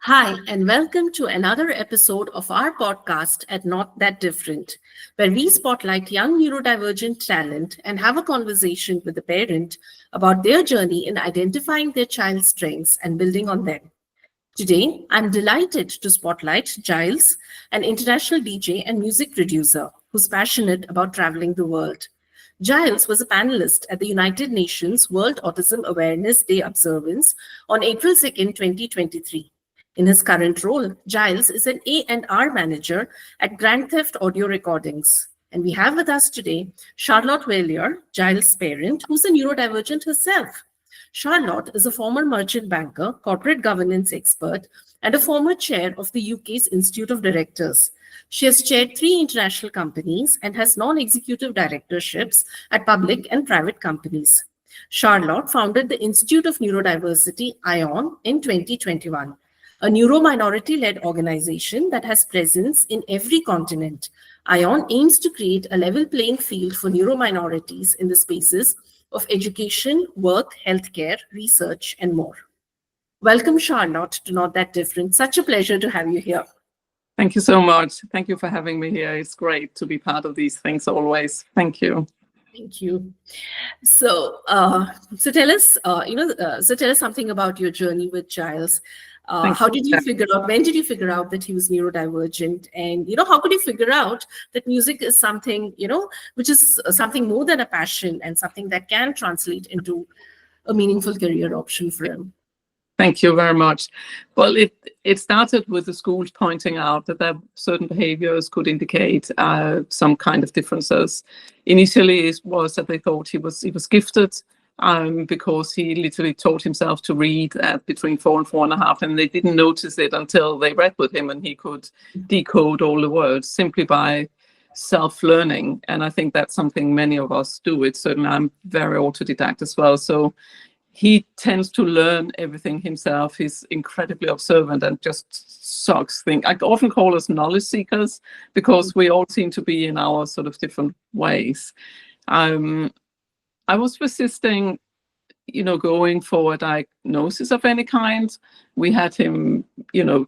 Hi, and welcome to another episode of our podcast at Not That Different, where we spotlight young neurodivergent talent and have a conversation with the parent about their journey in identifying their child's strengths and building on them. Today, I'm delighted to spotlight Giles, an international DJ and music producer who's passionate about traveling the world. Giles was a panelist at the United Nations World Autism Awareness Day observance on April 2nd, 2023. In his current role, Giles is an A&R manager at Grand Theft Audio Recordings. And we have with us today Charlotte Valeur, Giles' parent, who's a neurodivergent herself. Charlotte is a former merchant banker, corporate governance expert, and a former chair of the UK's Institute of Directors. She has chaired 3 international companies and has non-executive directorships at public and private companies. Charlotte founded the Institute of Neurodiversity, ION, in 2021. A neurominority-led organization that has presence in every continent. ION aims to create a level playing field for neurominorities in the spaces of education, work, healthcare, research, and more. Welcome, Charlotte, to Not That Different. Such a pleasure to have you here. Thank you so much. Thank you for having me here. It's great to be part of these things always. Thank you. Thank you. So tell us, tell us something about your journey with Giles. How did you figure out, when did you figure out that he was neurodivergent? And, how could you figure out that music is something, which is something more than a passion and something that can translate into a meaningful career option for him? Thank you very much. Well, it started with the schools pointing out that there certain behaviors could indicate some kind of differences. Initially, it was that they thought he was gifted because he literally taught himself to read at between 4 and 4.5, and they didn't notice it until they read with him and he could decode all the words simply by self-learning. And I think that's something many of us do. It's certainly, I'm very autodidact as well. So he tends to learn everything himself. He's incredibly observant and just sucks things. I often call us knowledge seekers because we all seem to be in our sort of different ways. I was resisting, going for a diagnosis of any kind. We had him,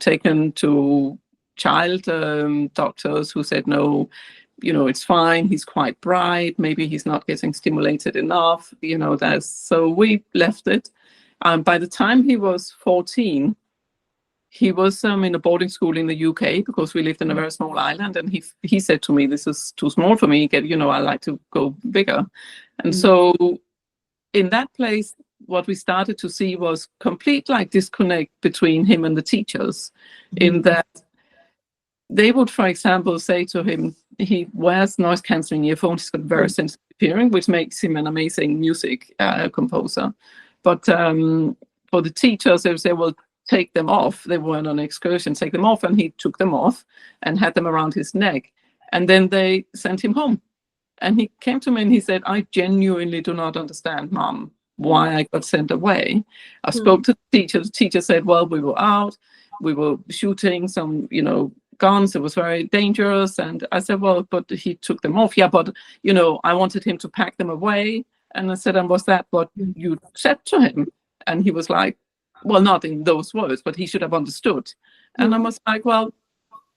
taken to child doctors who said, no, it's fine. He's quite bright. Maybe he's not getting stimulated enough. So we left it. By the time he was 14, he was in a boarding school in the UK because we lived in a very small island. And he said to me, this is too small for me. I like to go bigger. And so in that place, what we started to see was complete disconnect between him and the teachers, in that they would, for example, say to him, he wears noise cancelling earphones. He's got very sensitive hearing, which makes him an amazing music composer. But for the teachers, they would say, well, take them off. They went on an excursion, take them off. And he took them off and had them around his neck. And then they sent him home. And he came to me and he said, I genuinely do not understand, Mom, why I got sent away. I spoke to the teacher. The teacher said, well, we were out. We were shooting some, guns. It was very dangerous. And I said, well, but he took them off. Yeah, but, I wanted him to pack them away. And I said, and was that what you said to him? And he was like, well, not in those words, but he should have understood. And I was like, well,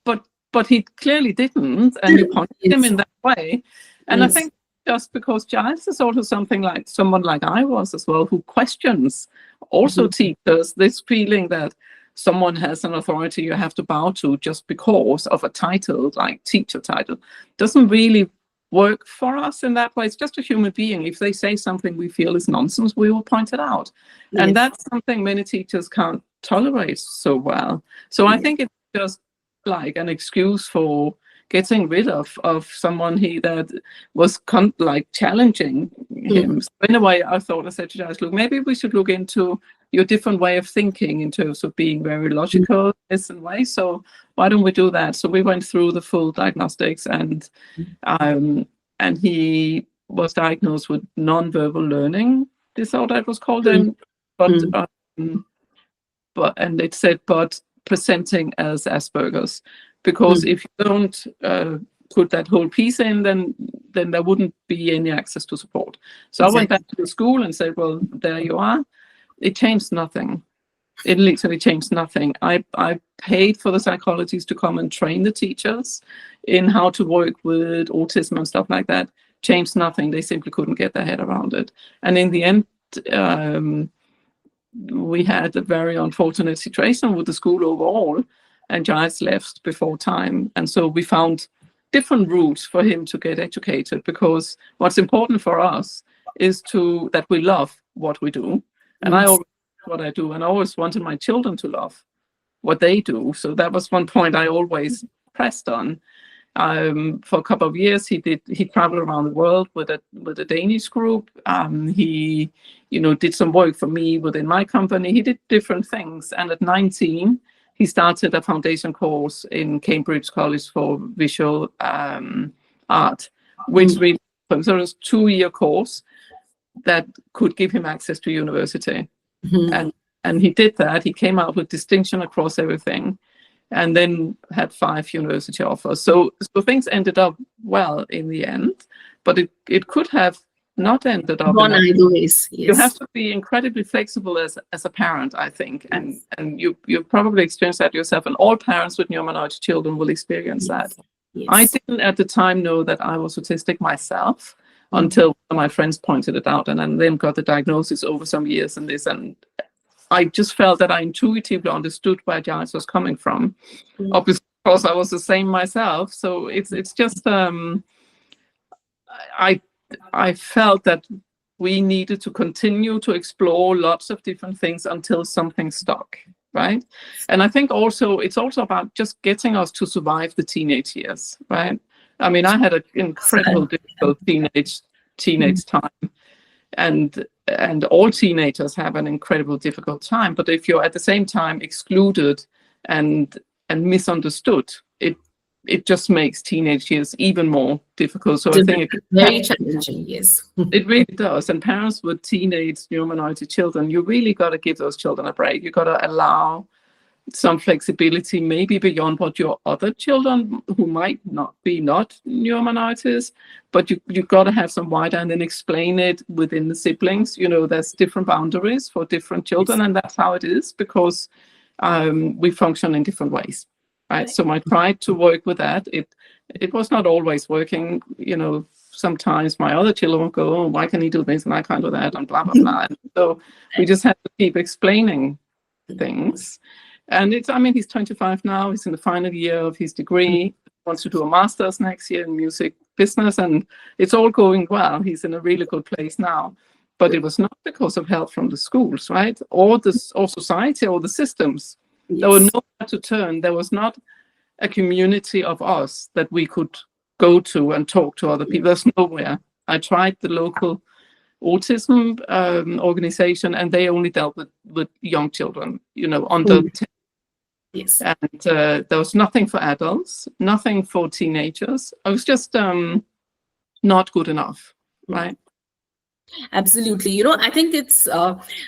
but he clearly didn't. And you punished him in that way. And I think just because Giles is also someone like I was as well, who questions also teachers, this feeling that someone has an authority you have to bow to just because of a title, like teacher title, doesn't really work for us in that way. It's just a human being. If they say something we feel is nonsense, we will point it out. Yes. And that's something many teachers can't tolerate so well. So I think it's just like an excuse for getting rid of someone that was challenging him. So in a way, I said to Giles, look, maybe we should look into your different way of thinking in terms of being very logical in this way. So why don't we do that? So we went through the full diagnostics, and he was diagnosed with non-verbal learning disorder, it was called then. But it said, but presenting as Asperger's. Because if you don't put that whole piece in, then there wouldn't be any access to support. So I went back to the school and said, well, there you are. It changed nothing. It literally changed nothing. I paid for the psychologists to come and train the teachers in how to work with autism and stuff like that. Changed nothing. They simply couldn't get their head around it. And in the end, we had a very unfortunate situation with the school overall, and Giles left before time. And so we found different routes for him to get educated, because what's important for us is that we love what we do. And I always what I do, and I always wanted my children to love what they do. So that was one point I always pressed on. For a couple of years, he traveled around the world with a Danish group. He, did some work for me within my company. He did different things. And at 19, he started a foundation course in Cambridge College for Visual Art, which really, so it was a 2-year course that could give him access to university. And he did that. He came out with distinction across everything, and then had 5 university offers. So things ended up well in the end, but it could have not ended up gone either ways. Yes. You have to be incredibly flexible as a parent, I think, and you probably experience that yourself, and all parents with neurominority children will experience that. Yes. I didn't at the time know that I was autistic myself until my friends pointed it out, and then got the diagnosis over some years and this, and I just felt that I intuitively understood where Giles was coming from. Obviously, of course, I was the same myself. So it's just I felt that we needed to continue to explore lots of different things until something stuck, right? And I think it's also about just getting us to survive the teenage years, right? I mean, I had an incredible difficult teenage time, and all teenagers have an incredible difficult time. But if you're at the same time excluded and misunderstood, it just makes teenage years even more difficult. So I think very challenging. Yes, it really does. And parents with teenage neurominority children, you really got to give those children a break. You got to allow some flexibility, maybe beyond what your other children who might not neurominorities, but you got to have some wider, and then explain it within the siblings. There's different boundaries for different children, and that's how it is, because we function in different ways, right? So I tried to work with that. It was not always working. Sometimes my other children would go, "Oh, why can he do this and I can't do that?" and blah blah blah. And so we just had to keep explaining things. And he's 25 now. He's in the final year of his degree. Wants to do a master's next year in music business, and it's all going well. He's in a really good place now. But it was not because of help from the schools, right? Or society, or the systems. Yes. There were nowhere to turn. There was not a community of us that we could go to and talk to other people. There's nowhere. I tried the local autism organization, and they only dealt with young children, under 10. Yes. And there was nothing for adults, nothing for teenagers. I was just not good enough, right? Absolutely. I think it's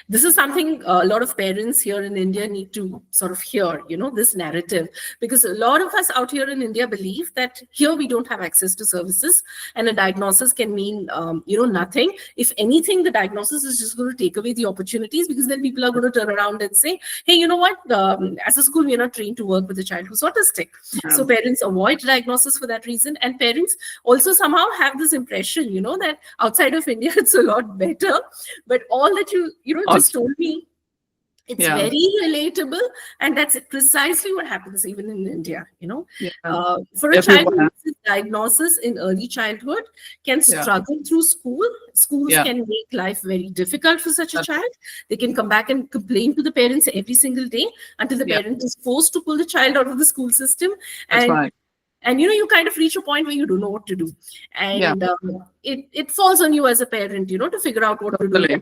this is something a lot of parents here in India need to sort of hear, this narrative, because a lot of us out here in India believe that here we don't have access to services, and a diagnosis can mean, nothing. If anything, the diagnosis is just going to take away the opportunities, because then people are going to turn around and say, hey, you know what? As a school, we are not trained to work with a child who's autistic. Yeah. So parents avoid diagnosis for that reason. And parents also somehow have this impression, that outside of India, it's a lot better. But all that you just told me, it's very relatable, and that's precisely what happens even in India. For a child who has a diagnosis in early childhood, can struggle through school. Schools can make life very difficult for such a child. They can come back and complain to the parents every single day until the parent is forced to pull the child out of the school system. That's right. And you kind of reach a point where you don't know what to do, and it falls on you as a parent, to figure out what to do.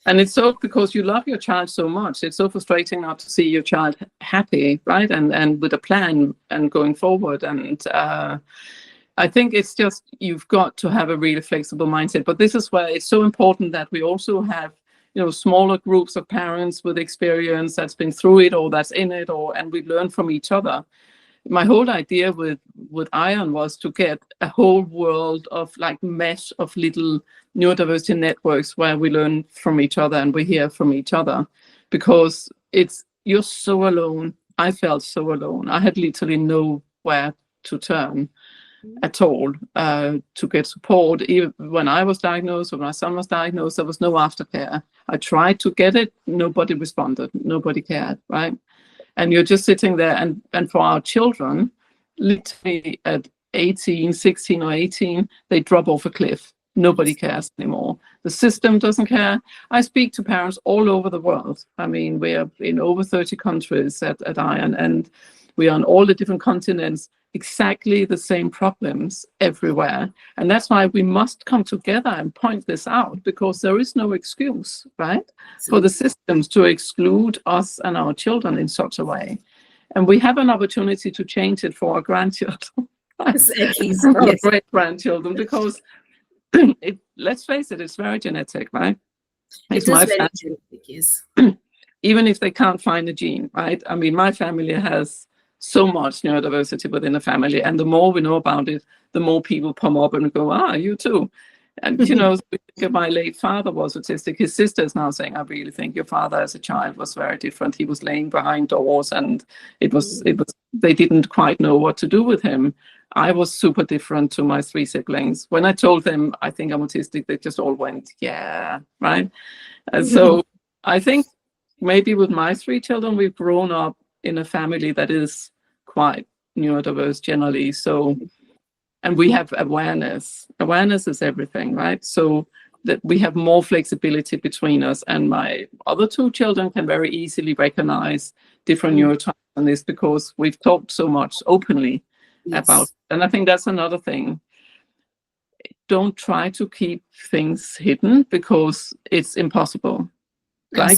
And it's so, because you love your child so much, it's so frustrating not to see your child happy, right? And with a plan and going forward. And I think it's just, you've got to have a really flexible mindset. But this is where it's so important that we also have, smaller groups of parents with experience that's been through it, or that's in it, and we learn from each other. My whole idea with ION was to get a whole world of mesh of little neurodiversity networks where we learn from each other and we hear from each other. because you're so alone. I felt so alone. I had literally nowhere to turn at all to get support. Even when I was diagnosed, when my son was diagnosed, there was no aftercare. I tried to get it, nobody responded, nobody cared, right? And you're just sitting there, and for our children, literally at 18, 16 or 18, they drop off a cliff. Nobody cares anymore. The system doesn't care. I speak to parents all over the world. I mean, we are in over 30 countries at ION, and we are on all the different continents, exactly the same problems everywhere. And that's why we must come together and point this out, because there is no excuse, right, for the systems to exclude us and our children in such a way. And we have an opportunity to change it for our grandchildren, our great-grandchildren, because let's face it, it's very genetic, right? It's very genetic, yes. Even if they can't find a gene, right? I mean, my family has so much neurodiversity within the family, and the more we know about it, the more people come up and go, you too. And you know, my late father was autistic. His sister is now saying, I really think your father as a child was very different. He was laying behind doors, and they didn't quite know what to do with him. I was super different to my 3 siblings. When I told them I think I'm autistic, they just all went, yeah, right? And so I think maybe with my 3 children, we've grown up in a family that is quite neurodiverse generally. So, and we have awareness. Awareness is everything, right? So that we have more flexibility between us, and my other 2 children can very easily recognize different neurotypes on this, because we've talked so much openly about. And I think that's another thing. Don't try to keep things hidden, because it's impossible. Like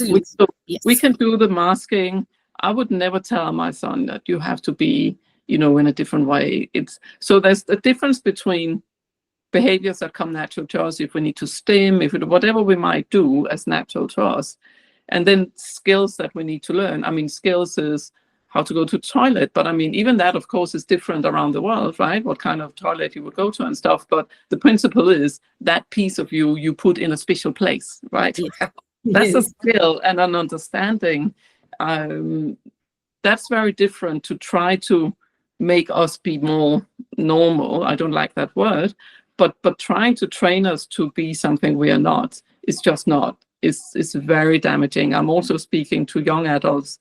we can do the masking. I would never tell my son that you have to be, you know, in a different way. So there's a difference between behaviors that come natural to us, if we need to stim, whatever we might do as natural to us, and then skills that we need to learn. I mean, skills is how to go to the toilet, but I mean, even that, of course, is different around the world, right? What kind of toilet you would go to and stuff. But the principle is that piece of you put in a special place, right? Yeah. That's a skill and an understanding. That's very different to try to make us be more normal. I don't like that word, but trying to train us to be something we are not is just not. It's very damaging. I'm also speaking to young adults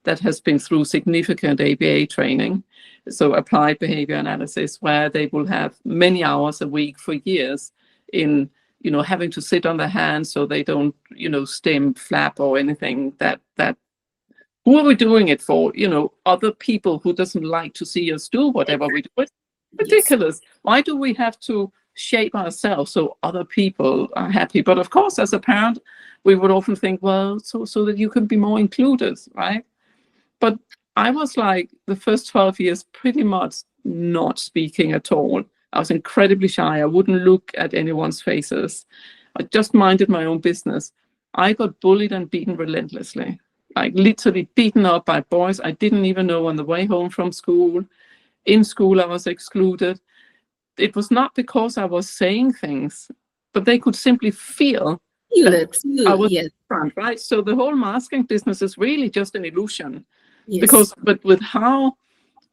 that has been through significant ABA training, so applied behavior analysis, where they will have many hours a week for years in, you know, having to sit on their hands so they don't, you know, stim, flap, or anything that who are we doing it for? You know, other people who doesn't like to see us do whatever we do. It's ridiculous. Why do we have to shape ourselves so other people are happy? But of course, as a parent, we would often think, well, so that you can be more included, right? But I was like, the first 12 years, pretty much not speaking at all. I was incredibly shy. I wouldn't look at anyone's faces. I just minded my own business. I got bullied and beaten relentlessly, like literally beaten up by boys I didn't even know on the way home from school. In school, I was excluded. It was not because I was saying things, but they could simply feel it. I was front, right? So the whole masking business is really just an illusion. Yes. Because, but with how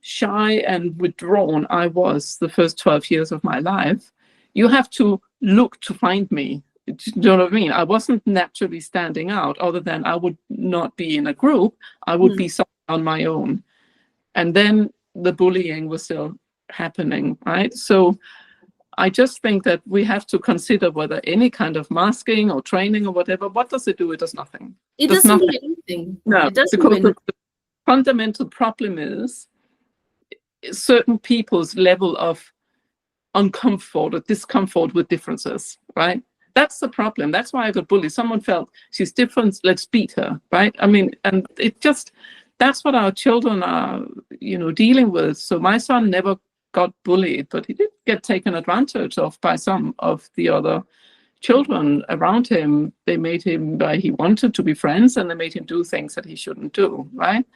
shy and withdrawn I was the first 12 years of my life, you have to look to find me. Do you know what I mean? I wasn't naturally standing out, other than I would not be in a group. I would be on my own. And then the bullying was still happening, right? So I just think that we have to consider whether any kind of masking or training or whatever, what does it do? It does nothing. It doesn't do anything. No, because the fundamental problem is certain people's level of uncomfort or discomfort with differences, right? That's the problem. That's why I got bullied. Someone felt she's different, let's beat her, right? I mean, and it just, that's what our children are, you know, dealing with. So my son never got bullied, but he did get taken advantage of by some of the other children around him. They made him, he wanted to be friends, and they made him do things that he shouldn't do, right?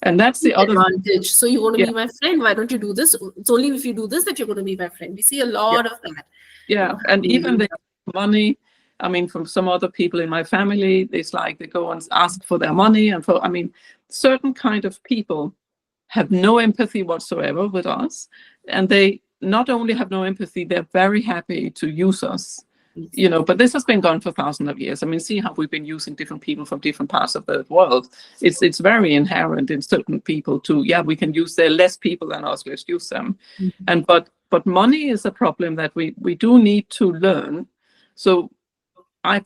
And that's the other advantage. So you want to be my friend, why don't you do this? It's only if you do this that you're going to be my friend. We see a lot of that. Yeah, and even the money, I mean, from some other people in my family, it's like they go and ask for their money. And I mean, certain kind of people have no empathy whatsoever with us. And they not only have no empathy, they're very happy to use us. But this has been gone for thousands of years. I mean, see how we've been using different people from different parts of the world. It's very inherent in certain people to, we can use, there less people than us, let's use them. And but money is a problem that we do need to learn. So I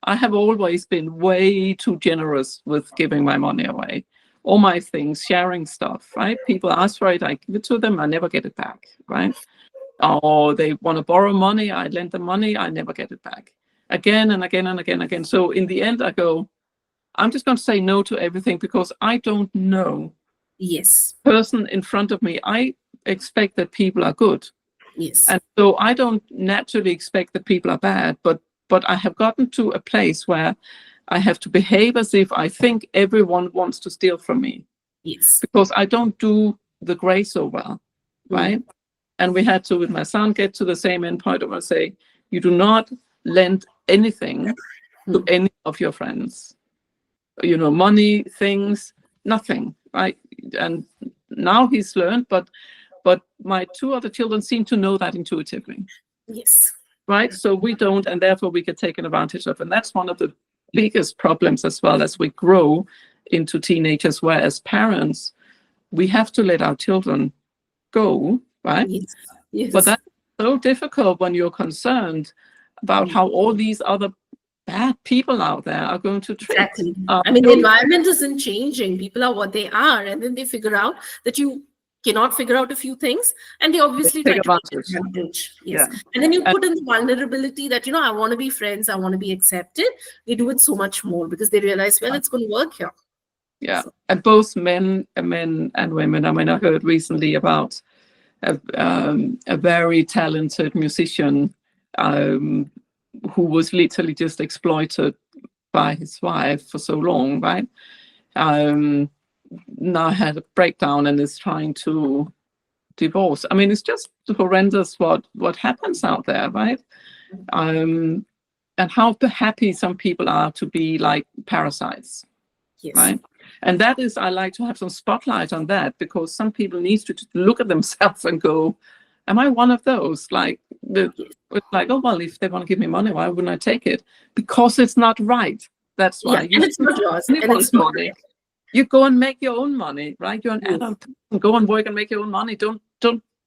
have always been way too generous with giving my money away. All my things, sharing stuff, right? People ask for it, I give it to them, I never get it back, right? Or they want to borrow money, I lend them money, I never get it back. Again and again and again and again. So in the end, I go, I'm just going to say no to everything because I don't know. Yes. Person in front of me, I expect that people are good. Yes. And so I don't naturally expect that people are bad, but I have gotten to a place where I have to behave as if I think everyone wants to steal from me. Yes. Because I don't do the gray so well, right? And we had to, with my son, get to the same end point of say, you do not lend anything to any of your friends. Money, things, nothing, right? And now he's learned, but my two other children seem to know that intuitively. Yes. Right? So we don't, and therefore we get taken advantage of. And that's one of the biggest problems as well as we grow into teenagers, where as parents, we have to let our children go, right? Yes. Yes. But that's so difficult when you're concerned about how all these other bad people out there are going to treat. Exactly. I mean, the environment isn't changing. People are what they are. And then they figure out that you cannot figure out a few things, and they obviously try to take advantage. Yes. Yeah. And then you put in the vulnerability that, I want to be friends, I want to be accepted. They do it so much more because they realize, well, it's going to work here. Yeah. So. And both men and women. I mean, I heard recently about a very talented musician who was literally just exploited by his wife for so long, right? Now had a breakdown and is trying to divorce. I mean, it's just horrendous what happens out there, right? And how happy some people are to be like parasites, right? And that is, I like to have some spotlight on that, because some people need to look at themselves and go, am I one of those? Like, oh, well, if they want to give me money, why wouldn't I take it? Because it's not right. That's why. And it's not yours. And it's not right. You go and make your own money, right? You're an adult. Go and work and make your own money. Don't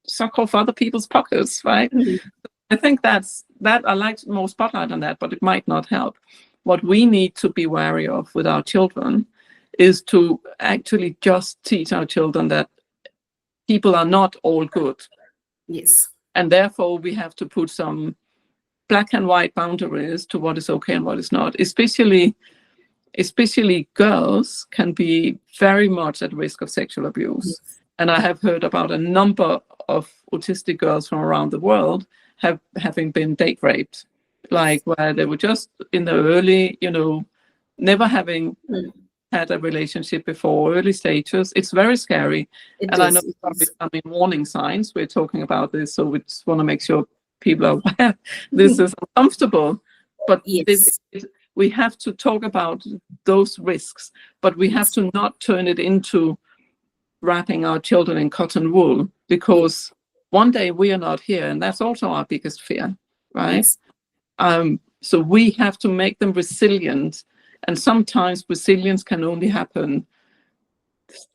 suck off other people's pockets, right? I think that I like more spotlight on that, but it might not help. What we need to be wary of with our children is to actually just teach our children that people are not all good. Yes. And therefore we have to put some black and white boundaries to what is okay and what is not. Especially girls can be very much at risk of sexual abuse. And I have heard about a number of autistic girls from around the world having been date raped, like where they were just in the early, never having had a relationship before, early stages. It's very scary. I know warning signs. We're talking about this, so we just want to make sure people are aware this is uncomfortable. But we have to talk about those risks, but we have to not turn it into wrapping our children in cotton wool, because one day we are not here, and that's also our biggest fear, right? So we have to make them resilient, and sometimes resilience can only happen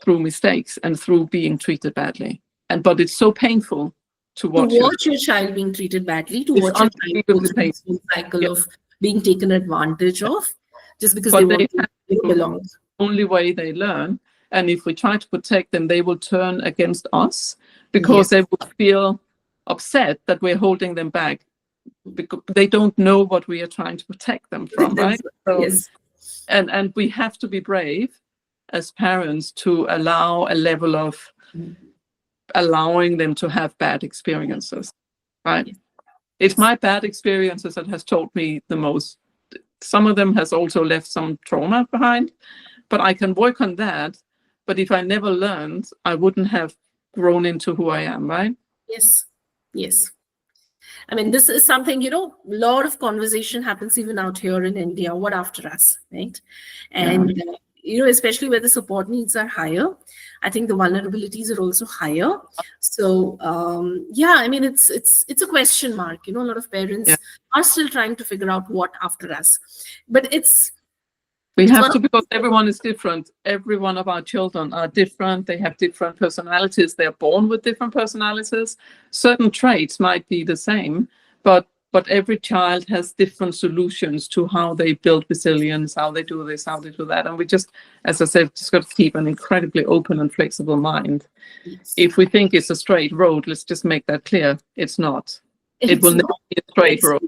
through mistakes and through being treated badly. But it's so painful to watch your child being treated badly, to watch your child go through this cycle of being taken advantage of, just because they belong. Only way they learn. And if we try to protect them, they will turn against us, because they will feel upset that we're holding them back, because they don't know what we are trying to protect them from, right? And we have to be brave as parents to allow a level of allowing them to have bad experiences, right? It's my bad experiences that has taught me the most. Some of them has also left some trauma behind, but I can work on that. But if I never learned, I wouldn't have grown into who I am, right? Yes. I mean, this is something, a lot of conversation happens even out here in India. What after us, right? And, especially where the support needs are higher, I think the vulnerabilities are also higher. So, yeah, I mean, it's a question mark. A lot of parents are still trying to figure out what after us. But we have to, because everyone is different. Every one of our children are different. They have different personalities. They're born with different personalities. Certain traits might be the same, but every child has different solutions to how they build resilience, how they do this, how they do that. And we just, as I said, just got to keep an incredibly open and flexible mind. Yes. If we think it's a straight road, let's just make that clear. It's not. It will never be a straight road.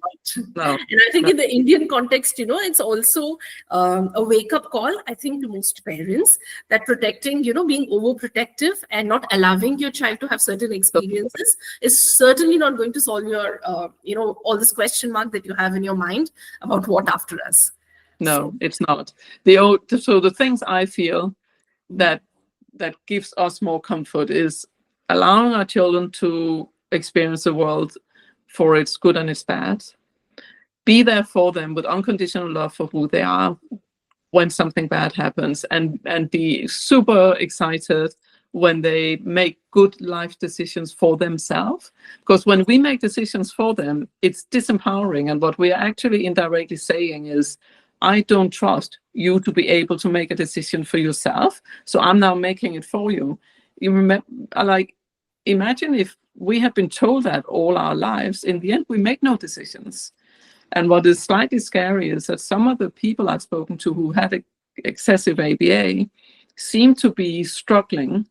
No. And I think in the Indian context, it's also a wake-up call, I think, to most parents, that protecting, being overprotective and not allowing your child to have certain experiences is certainly not going to solve your, all this question mark that you have in your mind about what after us. No, it's not. So the things I feel that gives us more comfort is allowing our children to experience the world for its good and its bad. Be there for them with unconditional love for who they are when something bad happens, and be super excited when they make good life decisions for themselves. Because when we make decisions for them, it's disempowering. And what we are actually indirectly saying is, I don't trust you to be able to make a decision for yourself, so I'm now making it for you. You remember, imagine if we have been told that all our lives. In the end, we make no decisions. And what is slightly scary is that some of the people I've spoken to who had excessive ABA seem to be struggling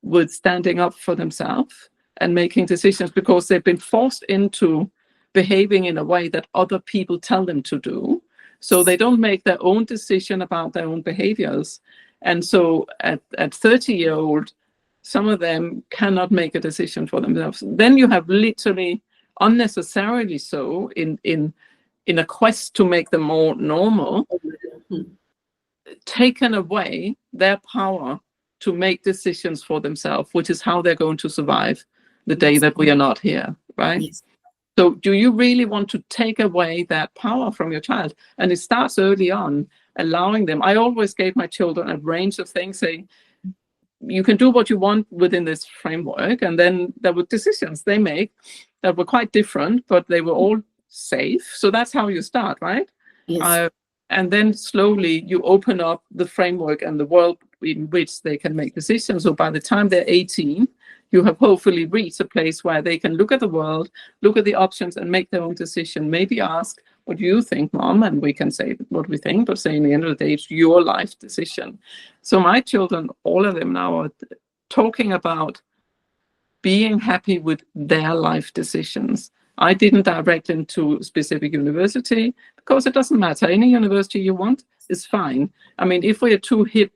with standing up for themselves and making decisions because they've been forced into behaving in a way that other people tell them to do. So they don't make their own decision about their own behaviors. And so at 30-year-old, some of them cannot make a decision for themselves. Then you have literally, unnecessarily so, in a quest to make them more normal, taken away their power to make decisions for themselves, which is how they're going to survive the day that we are not here, right? Yes. So do you really want to take away that power from your child? And it starts early on, allowing them. I always gave my children a range of things, saying, you can do what you want within this framework. And then there were decisions they make that were quite different, but they were all safe. So that's how you start, right? Yes. And then slowly you open up the framework and the world in which they can make decisions. So by the time they're 18, you have hopefully reached a place where they can look at the world, look at the options and make their own decision. Maybe ask, what do you think, Mom? And we can say what we think, but say in the end of the day, it's your life decision. So my children, all of them now, are talking about being happy with their life decisions. I didn't direct them to a specific university because it doesn't matter. Any university you want is fine. I mean, if we're too hip,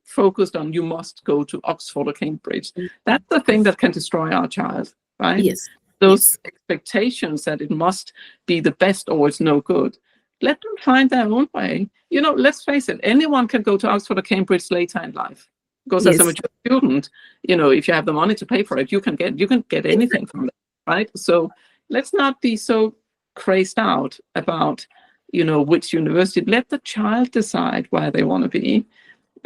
focused on you must go to Oxford or Cambridge, that's the thing that can destroy our child, right? Yes. Those expectations that it must be the best or it's no good. Let them find their own way. Let's face it, anyone can go to Oxford or Cambridge later in life. Because as a mature student, if you have the money to pay for it, you can get anything from it, right? So let's not be so crazed out about, which university. Let the child decide where they want to be.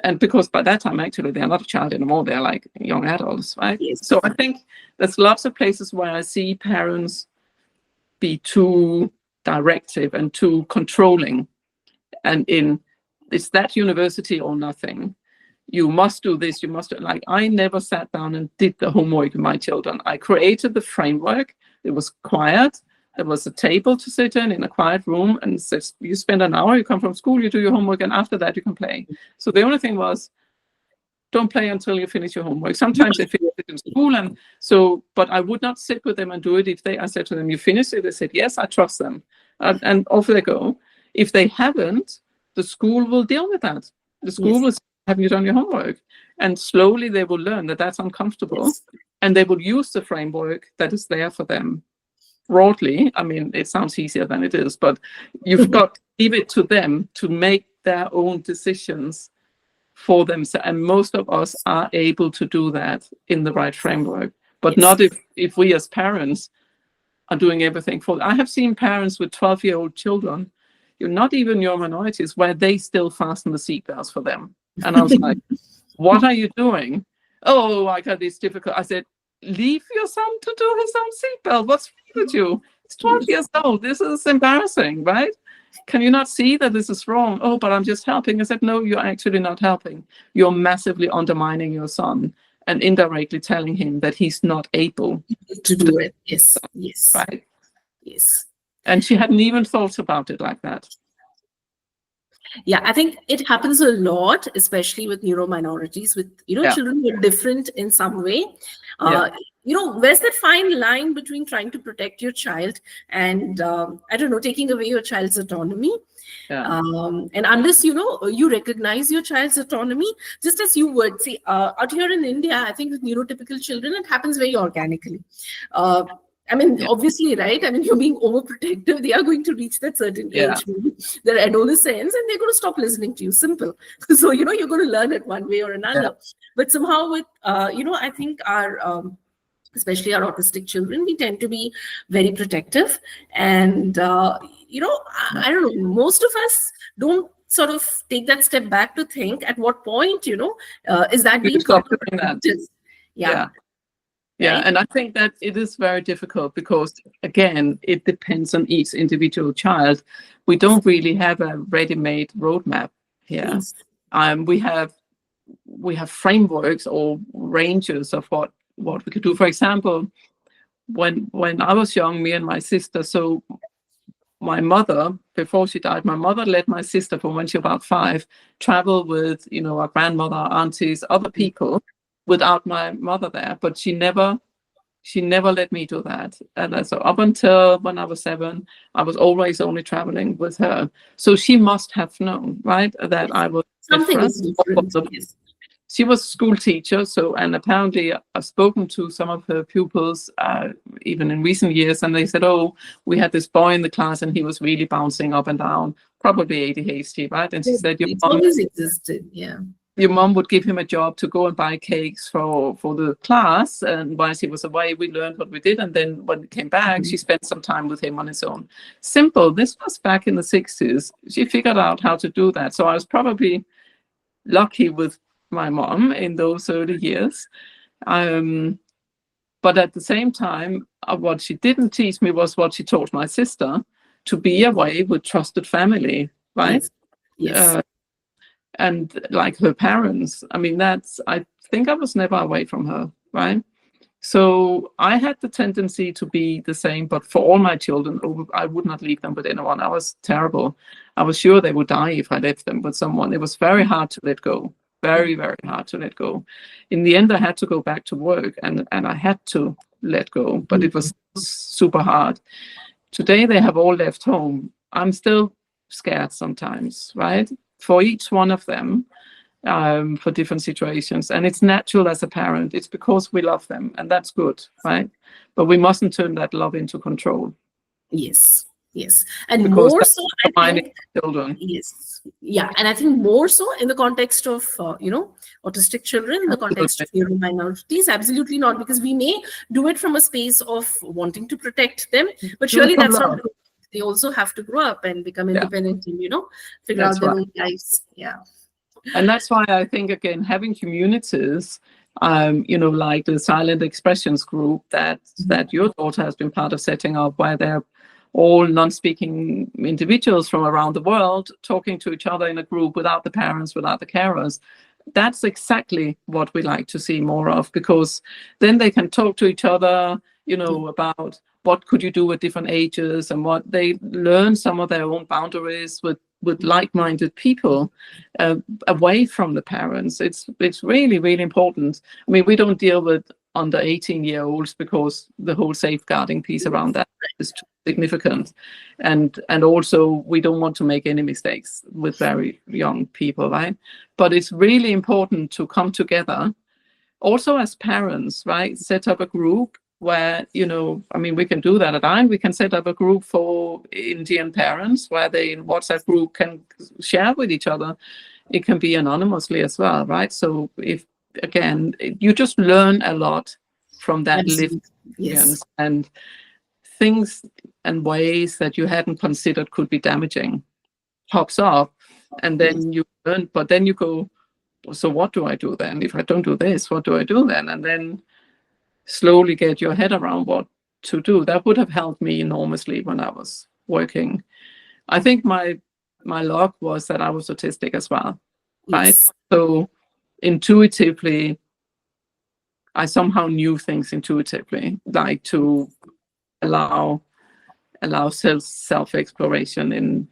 And because by that time, actually, they're not a child anymore. They're like young adults, right? Yes. So I think there's lots of places where I see parents be too directive and too controlling. And it's that university or nothing. You must do this, you must do, I never sat down and did the homework with my children. I created the framework. It was quiet. There was a table to sit in a quiet room, and says, you spend an hour, you come from school, you do your homework, and after that you can play. So the only thing was, don't play until you finish your homework. Sometimes they finish it in school, but I would not sit with them and do it. I said to them, you finished it? They said, yes, I trust them. And off they go. If they haven't, the school will deal with that. The school will say, have you done your homework? And slowly they will learn that that's uncomfortable, and they will use the framework that is there for them. Broadly, I mean, it sounds easier than it is, but you've got to leave it to them to make their own decisions for themselves. And most of us are able to do that in the right framework, but not if we as parents are doing everything for. I have seen parents with 12-year-old children, not even neurominorities, where they still fasten the seatbelts for them. And I was like, what are you doing? Oh, I got this difficult. I said, leave your son to do his own seatbelt. What's wrong with you? He's 12 years old. This is embarrassing, right? Can you not see that this is wrong? Oh, but I'm just helping. I said, no, you're actually not helping. You're massively undermining your son and indirectly telling him that he's not able to do it. Yes, yes, right. Yes. And she hadn't even thought about it like that. Yeah, I think it happens a lot, especially with neurominorities, with children who are different in some way. Where's that fine line between trying to protect your child and I don't know, taking away your child's autonomy? And unless you recognize your child's autonomy, just as you would see out here in India, I think with neurotypical children, it happens very organically. Obviously, right? You're being overprotective. They are going to reach that certain age, their adolescence, and they're going to stop listening to you. Simple. So, you're going to learn it one way or another. But somehow with, I think our, especially our autistic children, we tend to be very protective. And, I don't know, most of us don't sort of take that step back to think at what point, is that being counterproductive? Yeah, and I think that it is very difficult because, again, it depends on each individual child. We don't really have a ready-made roadmap here. Yes. We have frameworks or ranges of what we could do. For example, when I was young, me and my sister, so my mother, before she died, my mother let my sister, from when she was about 5, travel with, our grandmother, our aunties, other people, without my mother there, but she never let me do that. And so up until when I was 7, I was always only traveling with her. So she must have known, right, that I was something is different. She was a school teacher, and apparently I've spoken to some of her pupils, even in recent years, and they said, oh, we had this boy in the class and he was really bouncing up and down, probably ADHD, right? And she said, it's always existed, your mom would give him a job to go and buy cakes for the class, and whilst he was away, we learned what we did, and then when he came back, she spent some time with him on his own. Simple. This was back in the 60s. She figured out how to do that. So I was probably lucky with my mom in those early years. But at the same time, what she didn't teach me was what she taught my sister, to be away with trusted family, right? Yes. And like her parents, I think I was never away from her, right? So I had the tendency to be the same, but for all my children, I would not leave them with anyone. I was terrible. I was sure they would die if I left them with someone. It was very hard to let go, very, very hard to let go. In the end, I had to go back to work and I had to let go, but it was super hard. Today, they have all left home. I'm still scared sometimes, right? For each one of them, for different situations. And it's natural as a parent. It's because we love them, and that's good, right? But we mustn't turn that love into control. Yes. And because more so, I think, children. Yes. Yeah. And I think more so in the context of, autistic children, in the context of neurominorities, absolutely not, because we may do it from a space of wanting to protect them, but surely that's not. They also have to grow up and become independent and, figure out their own lives. Yeah. And that's why I think, again, having communities, like the Silent Expressions group that your daughter has been part of setting up, where they're all non-speaking individuals from around the world talking to each other in a group without the parents, without the carers. That's exactly what we like to see more of, because then they can talk to each other, about what could you do at different ages, and what they learn some of their own boundaries with like-minded people away from the parents. It's really, really important. We don't deal with under 18-year-olds because the whole safeguarding piece around that is too significant, and also we don't want to make any mistakes with very young people, right? But it's really important to come together also as parents, right? Set up a group where, we can do that at IRN. We can set up a group for Indian parents where they in WhatsApp group can share with each other. It can be anonymously as well, right? So if, again, you just learn a lot from that lived experience. And things and ways that you hadn't considered could be damaging pops up, and then you learn, but then you go, so what do I do then? If I don't do this, what do I do then? And then slowly get your head around what to do. That would have helped me enormously when I was working. I think my luck was that I was autistic as well, right? Yes. So intuitively, I somehow knew things intuitively, like to allow self-exploration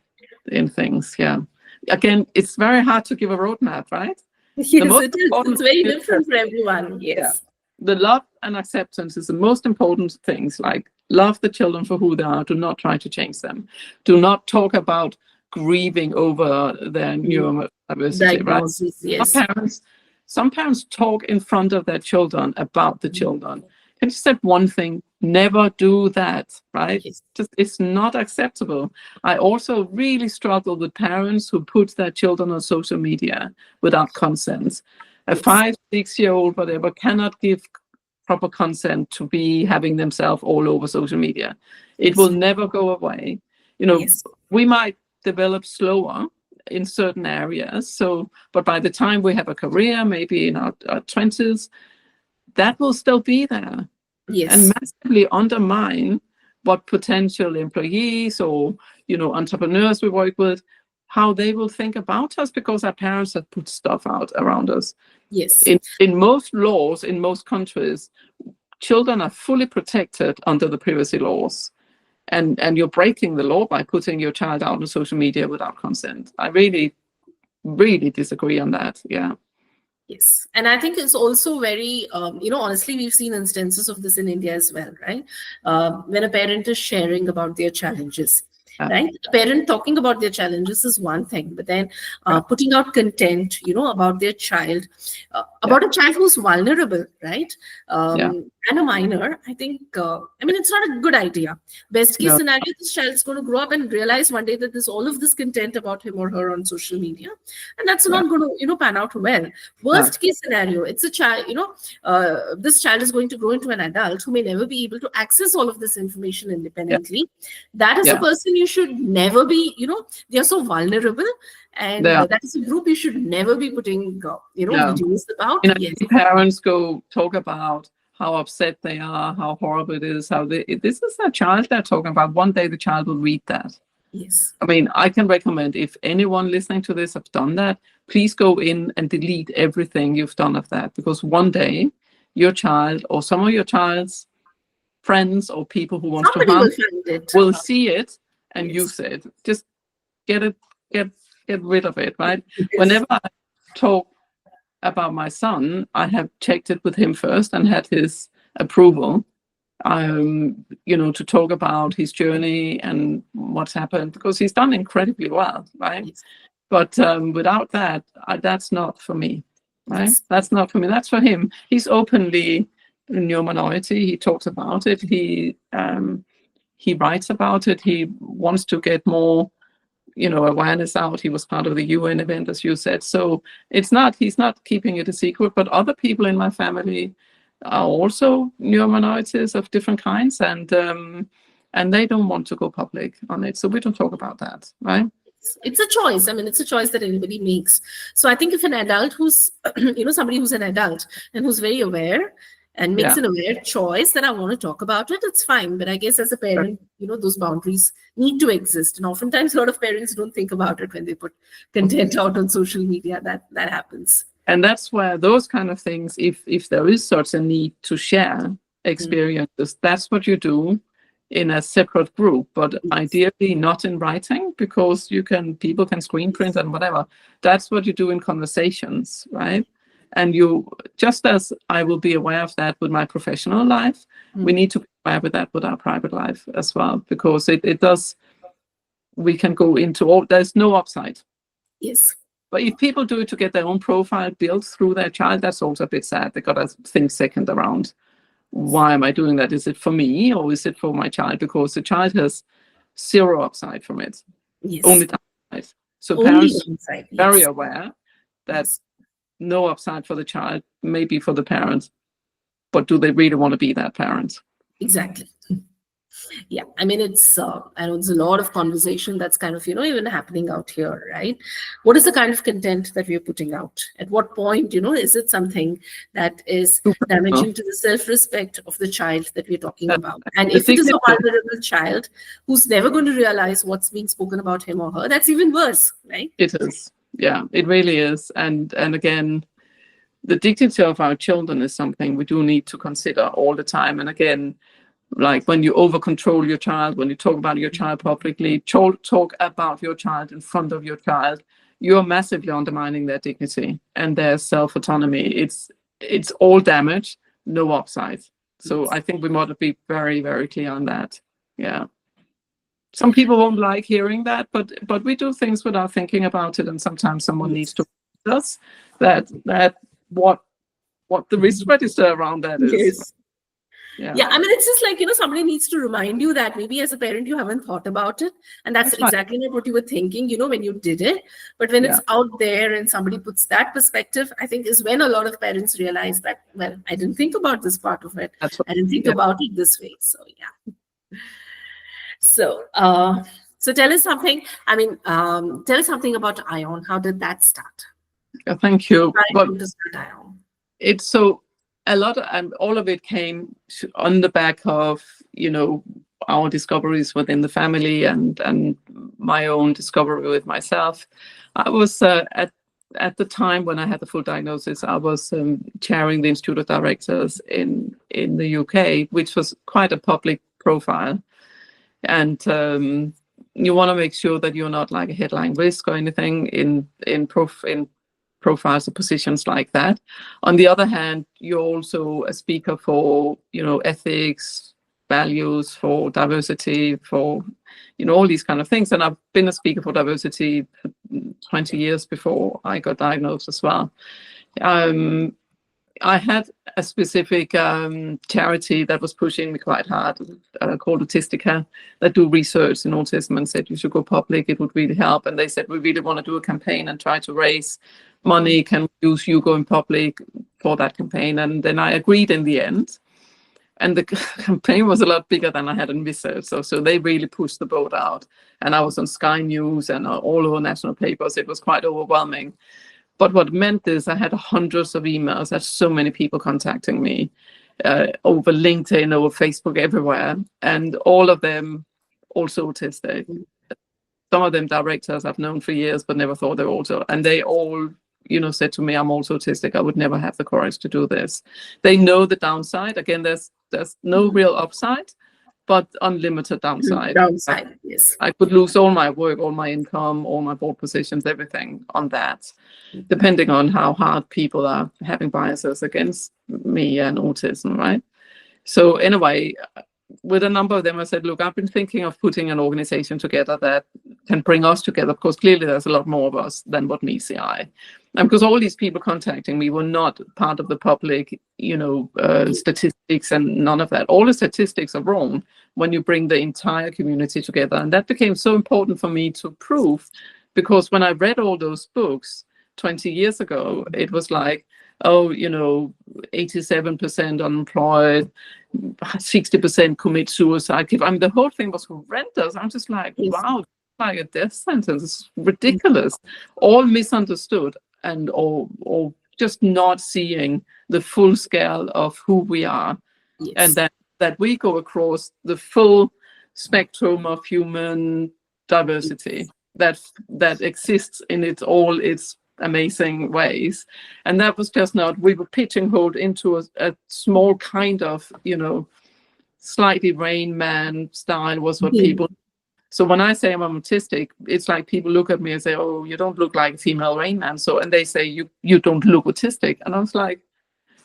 in things. Yeah. Again, it's very hard to give a roadmap, right? Yes, it is. It's very different for everyone. Yes. Yeah. The love and acceptance is the most important things. Like, love the children for who they are. Do not try to change them. Do not talk about grieving over their neurodiversity, right? Yes. Some parents talk in front of their children about the children. Can you say one thing? Never do that, right? Yes. It's not acceptable. I also really struggle with parents who put their children on social media without consent. A 5, 6-year-old, whatever, cannot give proper consent to be having themselves all over social media. It will never go away. We might develop slower in certain areas. But by the time we have a career, maybe in our 20s, that will still be there. Yes. And massively undermine what potential employees or entrepreneurs we work with, how they will think about us, because our parents have put stuff out around us. Yes. In most laws, in most countries, children are fully protected under the privacy laws. And you're breaking the law by putting your child out on social media without consent. I really, really disagree on that. Yeah. Yes. And I think it's also very, honestly, we've seen instances of this in India as well, right? When a parent is sharing about their challenges, right? A parent talking about their challenges is one thing, but then putting out content, about their child, about a child who's vulnerable, right? And a minor, I think, it's not a good idea. Best case scenario, this child's going to grow up and realize one day that there's all of this content about him or her on social media, and that's not going to, pan out well. Worst case scenario, it's a child, this child is going to grow into an adult who may never be able to access all of this information independently. That is a person you should never be, they are so vulnerable. And that is a group you should never be putting, videos about. Parents go talk about how upset they are, how horrible it is, this is a child they're talking about. One day the child will read that. Yes. I can recommend, if anyone listening to this have done that, please go in and delete everything you've done of that, because one day your child or some of your child's friends or people who want to harm will see it and use it. Just get rid of it, right? Yes. Whenever I talk about my son, I have checked it with him first and had his approval, to talk about his journey and what's happened, because he's done incredibly well, right? Yes. But without that, that's not for me, right? Yes. That's not for me. That's for him. He's openly a neurominority. He talks about it. He writes about it. He wants to get more awareness out. He was part of the UN event, as you said. So he's not keeping it a secret, but other people in my family are also neurominorities of different kinds, and they don't want to go public on it. So we don't talk about that, right? It's a choice. It's a choice that anybody makes. So I think if an adult who's, somebody who's an adult and who's very aware and makes an aware choice that I want to talk about it, it's fine. But I guess as a parent, those boundaries need to exist. And oftentimes a lot of parents don't think about it when they put content out on social media. That happens. And that's where those kind of things, if there is such a need to share experiences, that's what you do in a separate group, but ideally not in writing, because people can screen print and whatever. That's what you do in conversations, right? And just as I will be aware of that with my professional life, we need to be aware of that with our private life as well, because it does, we can go into there's no upside. Yes. But if people do it to get their own profile built through their child, that's also a bit sad. They got to think second around, why am I doing that? Is it for me or is it for my child? Because the child has zero upside from it. Yes. Only downside. So parents are very aware that no upside for the child, maybe for the parent, but do they really want to be that parent? Exactly. Yeah, I mean, I know it's a lot of conversation that's kind of, even happening out here, right? What is the kind of content that we're putting out? At what point, is it something that is damaging to the self-respect of the child that we're talking about? And The if it is a dignity. vulnerable child who's never going to realize what's being spoken about him or her, that's even worse, right? It is. Yeah, it really is. And again, the dignity of our children is something we do need to consider all the time. And again, like when you over control your child, when you talk about your child publicly, talk about your child in front of your child, you're massively undermining their dignity and their self-autonomy. It's all damage, no upside. So I think we want to be very, very clear on that. Yeah. Some people won't like hearing that, but we do things without thinking about it, and sometimes someone needs to tell us that what the risk register around that is. Yes. Yeah. I mean, it's just like, somebody needs to remind you that maybe as a parent, you haven't thought about it. And that's exactly not what you were thinking, when you did it. But when it's out there and somebody puts that perspective, I think is when a lot of parents realize that, well, I didn't think about this part of it. I didn't think about it this way. So, yeah. So tell us something. I mean, tell us something about ION. How did that start? Thank you. It's so a lot of, and all of it came on the back of, our discoveries within the family and my own discovery with myself. I was at the time when I had the full diagnosis, I was chairing the Institute of Directors in the UK, which was quite a public profile. And you want to make sure that you're not like a headline risk or anything in profiles or positions like that. On the other hand, you're also a speaker for, ethics, values, for diversity, for, all these kind of things. And I've been a speaker for diversity 20 years before I got diagnosed as well. I had a specific charity that was pushing me quite hard, called Autistic, that do research in autism, and said you should go public, it would really help. And they said, we really want to do a campaign and try to raise money. Can we use you going public for that campaign? And then I agreed in the end. And the campaign was a lot bigger than I had envisaged. So they really pushed the boat out. And I was on Sky News and all over national papers. It was quite overwhelming. But what it meant is I had hundreds of emails. I had so many people contacting me over LinkedIn, over Facebook, everywhere. And all of them also autistic. Some of them directors I've known for years, but never thought they were also. And they all, said to me, I'm also autistic. I would never have the courage to do this. They know the downside. Again, there's no real upside, but unlimited downside. Yes. I could lose all my work, all my income, all my board positions, everything on that, depending on how hard people are having biases against me and autism, right? So anyway, with a number of them, I said, look, I've been thinking of putting an organization together that can bring us together, because clearly there's a lot more of us than what meets the eye. And because all these people contacting me were not part of the public, statistics and none of that. All the statistics are wrong when you bring the entire community together. And that became so important for me to prove, because when I read all those books 20 years ago, it was like, 87% unemployed, 60% commit suicide. I mean, the whole thing was horrendous. I'm just like, wow, like a death sentence. It's ridiculous. All misunderstood and or just not seeing the full scale of who we are. Yes. And that we go across the full spectrum of human diversity that exists in its amazing ways. And that was just not, we were pigeonholed into a small kind of, slightly Rain Man style was what people. So when I say I'm autistic, it's like people look at me and say, oh, you don't look like a female Rain Man. So, and they say, you don't look autistic. And I was like,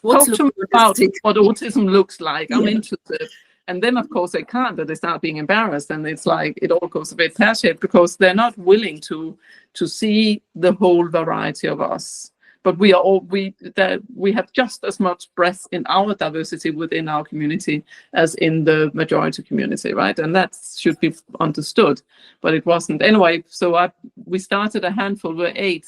talk to me about what autism looks like. I'm interested. And then, of course, they can't, but they start being embarrassed. And it's like, it all goes a bit pear-shaped, because they're not willing to see the whole variety of us. But we have just as much breadth in our diversity within our community as in the majority community, right? And that should be understood, but it wasn't. Anyway, so we started a handful, we're 8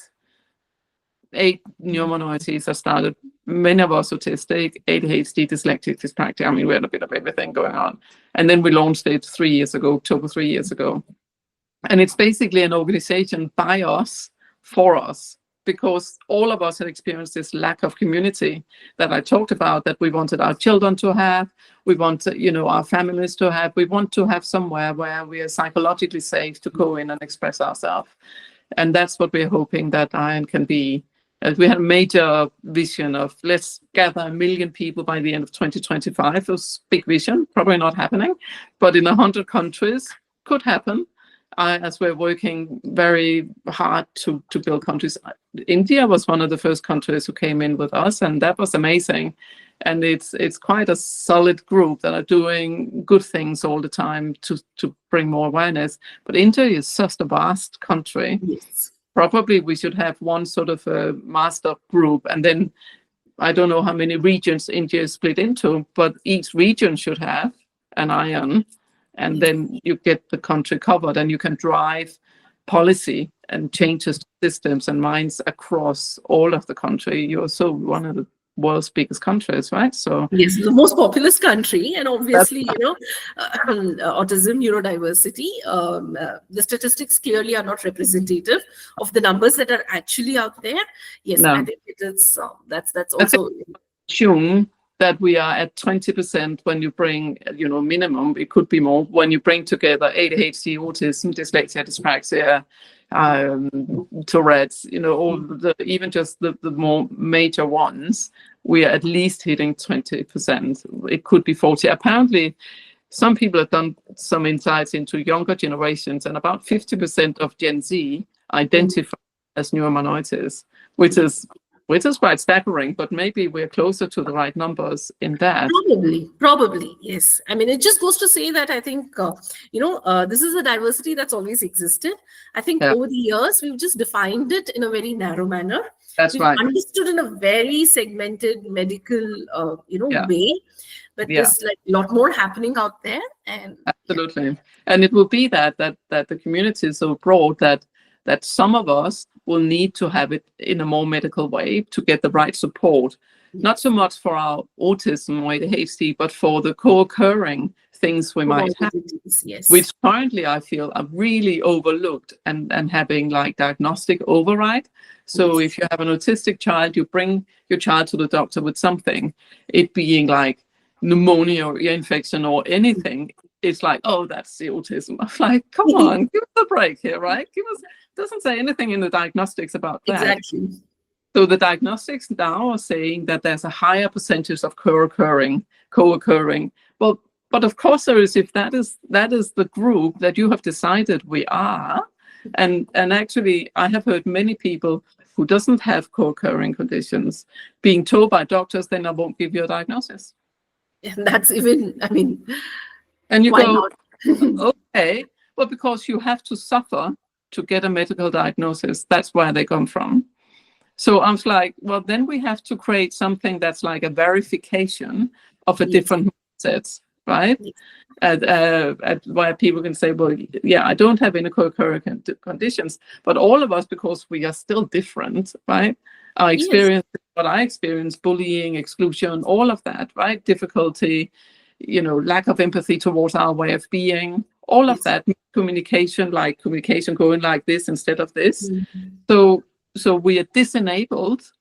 8 neurominorities that started, many of us autistic, ADHD, dyslexic, dyspraxic. I mean, we had a bit of everything going on. And then we launched it 3 years ago, October 3 years ago. And it's basically an organization by us, for us, because all of us had experienced this lack of community that I talked about, that we wanted our children to have, we want, our families to have, we want to have somewhere where we are psychologically safe to go in and express ourselves. And that's what we're hoping that Iron can be. We had a major vision of let's gather 1 million people by the end of 2025. It was a big vision, probably not happening, but in 100 countries could happen. As we're working very hard to build countries. India was one of the first countries who came in with us, and that was amazing. And it's quite a solid group that are doing good things all the time to bring more awareness. But India is such a vast country. Yes. Probably we should have one sort of a master group, and then I don't know how many regions India is split into, but each region should have an Iron. And then you get the country covered, and you can drive policy and changes to systems and minds across all of the country. You're so one of the world's biggest countries, right? So yes, the most populous country, and obviously, autism, neurodiversity. The statistics clearly are not representative of the numbers that are actually out there. Yes, no. I think it's that's also. Assume that we are at 20% when you bring, minimum, it could be more, when you bring together ADHD, autism, dyslexia, dyspraxia, Tourette's, all even just the more major ones, we are at least hitting 20%. It could be 40. Apparently, some people have done some insights into younger generations, and about 50% of Gen Z identify as neurominorities, which is quite staggering, but maybe we're closer to the right numbers in that. Probably, yes. I mean, it just goes to say that I think, this is a diversity that's always existed. I think over the years, we've just defined it in a very narrow manner. We've understood in a very segmented medical, way. But there's like a lot more happening out there. And absolutely. And it will be that the community is so broad that some of us will need to have it in a more medical way to get the right support, not so much for our autism or ADHD, but for the co-occurring things we might have, which currently I feel are really overlooked and having like diagnostic override. So if you have an autistic child, you bring your child to the doctor with something, it being like pneumonia or ear infection or anything, it's like, oh, that's the autism. I'm like, come on, give us a break here, right? Doesn't say anything in the diagnostics about that. Exactly. So the diagnostics now are saying that there's a higher percentage of co-occurring. Well, but of course there is, if that is the group that you have decided we are, and actually I have heard many people who doesn't have co-occurring conditions being told by doctors, then I won't give you a diagnosis. And that's even, I mean, and you why go, not? okay, well, because you have to suffer to get a medical diagnosis. That's where they come from. So I was like, well, then we have to create something that's like a verification of a different mindset, right? Where people can say, well, yeah, I don't have any co-occurring conditions, but all of us, because we are still different, right? Our experience, what I experienced, bullying, exclusion, all of that, right? Difficulty, lack of empathy towards our way of being, all of that, communication going like this instead of this. So we are disenabled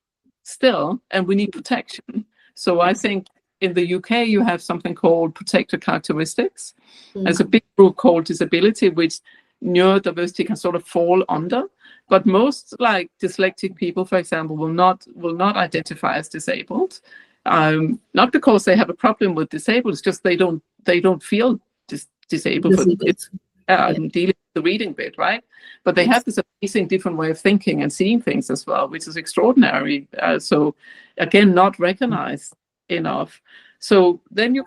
still, and we need protection. So I think in the UK, you have something called protected characteristics. There's a big group called disability, which neurodiversity can sort of fall under. But most like dyslexic people, for example, will not identify as disabled. Not because they have a problem with disabled, it's just they don't feel disabled. I'm dealing with the reading bit, right? But they have this amazing different way of thinking and seeing things as well, which is extraordinary. So again, not recognized enough. So then you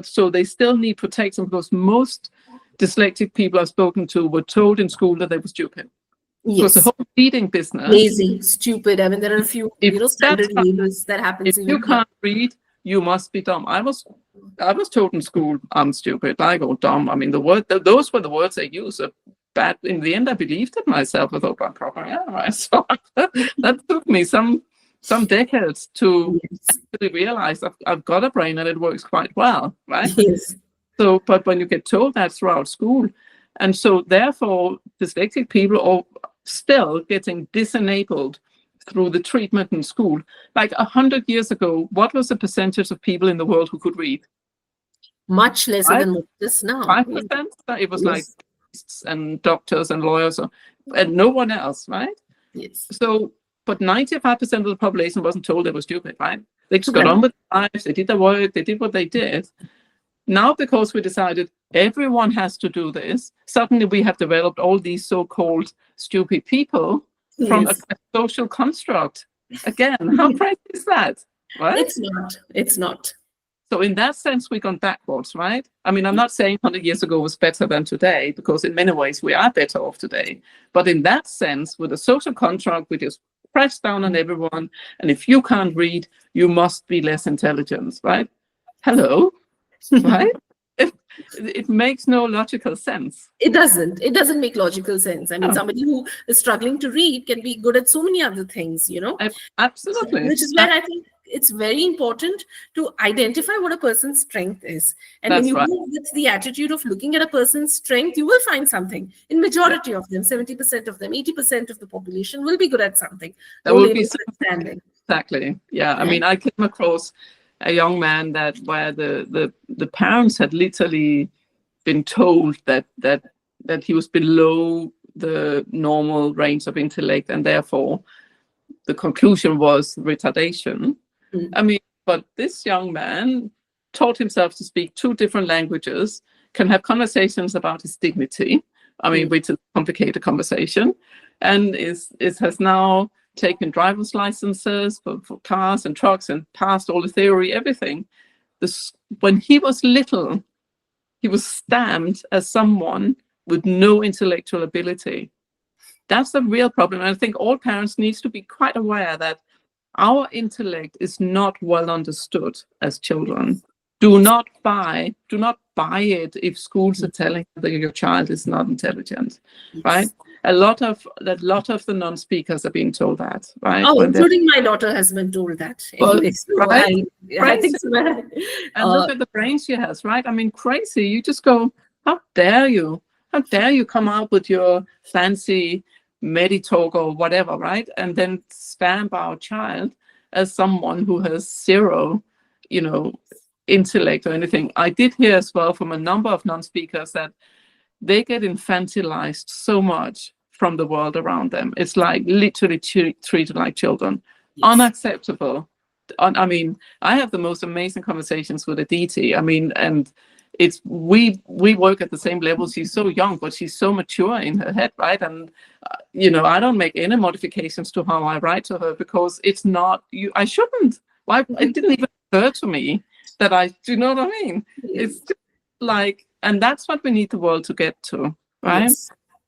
so they still need protection, because most dyslexic people I've spoken to were told in school that they were stupid. Because the whole reading business, lazy, stupid. I mean, there are a few standard labels that happens. If you can't read, you must be dumb. I was told in school I'm stupid, like, or dumb. I mean, those were the words they use. bad. In the end, I believed it myself. I thought, well, probably, yeah, right. So that took me some decades to actually realize I've got a brain and it works quite well, right? Yes. So, but when you get told that throughout school, and so therefore dyslexic people are still getting disenabled through the treatment in school. Like 100 years ago, what was the percentage of people in the world who could read? Much lesser than what it is now. 5%? It was like priests and doctors and lawyers and no one else, right? Yes. So, but 95% of the population wasn't told they were stupid, right? They just got on with their lives, they did their work, they did what they did. Now, because we decided everyone has to do this, suddenly we have developed all these so-called stupid people from a social construct. Again, how crazy is that? Right? It's not. So in that sense, we've gone backwards, right? I mean, I'm not saying 100 years ago was better than today, because in many ways we are better off today. But in that sense, with a social contract, we just press down on everyone. And if you can't read, you must be less intelligent, right? Hello, right? It makes no logical sense. It doesn't make logical sense. I mean, somebody who is struggling to read can be good at so many other things, you know? Absolutely. Which is where I think it's very important to identify what a person's strength is. And That's when you right. move with the attitude of looking at a person's strength, you will find something. In majority of them, 70% of them, 80% of the population will be good at something. There will be understanding. Exactly. Yeah. I mean, I came across a young man where the parents had literally been told that he was below the normal range of intellect, and therefore the conclusion was retardation. I mean, but this young man taught himself to speak 2 different languages, can have conversations about his dignity. I mean, which is a complicated conversation, and has now taken driver's licenses for cars and trucks and passed all the theory, everything. When he was little, he was stamped as someone with no intellectual ability. That's the real problem. And I think all parents need to be quite aware that our intellect is not well understood as children. Do not buy it if schools are telling you that your child is not intelligent, right? A lot of the non-speakers are being told that, right? Oh, including my daughter has been told that. Anyway, so right? I think so. And look at the brain she has, right? I mean, crazy. You just go, how dare you? How dare you come out with your fancy Meditalk or whatever, right? And then stamp our child as someone who has zero, intellect or anything. I did hear as well from a number of non-speakers that they get infantilized so much from the world around them. It's like literally treated like children. Unacceptable. I mean, I have the most amazing conversations with Aditi. I mean, and it's we work at the same level. She's so young, but she's so mature in her head, right? And I don't make any modifications to how I write to her, because it's not you. I shouldn't. Why? It didn't even occur to me that do you know what I mean? It's just like, and that's what we need the world to get to, right?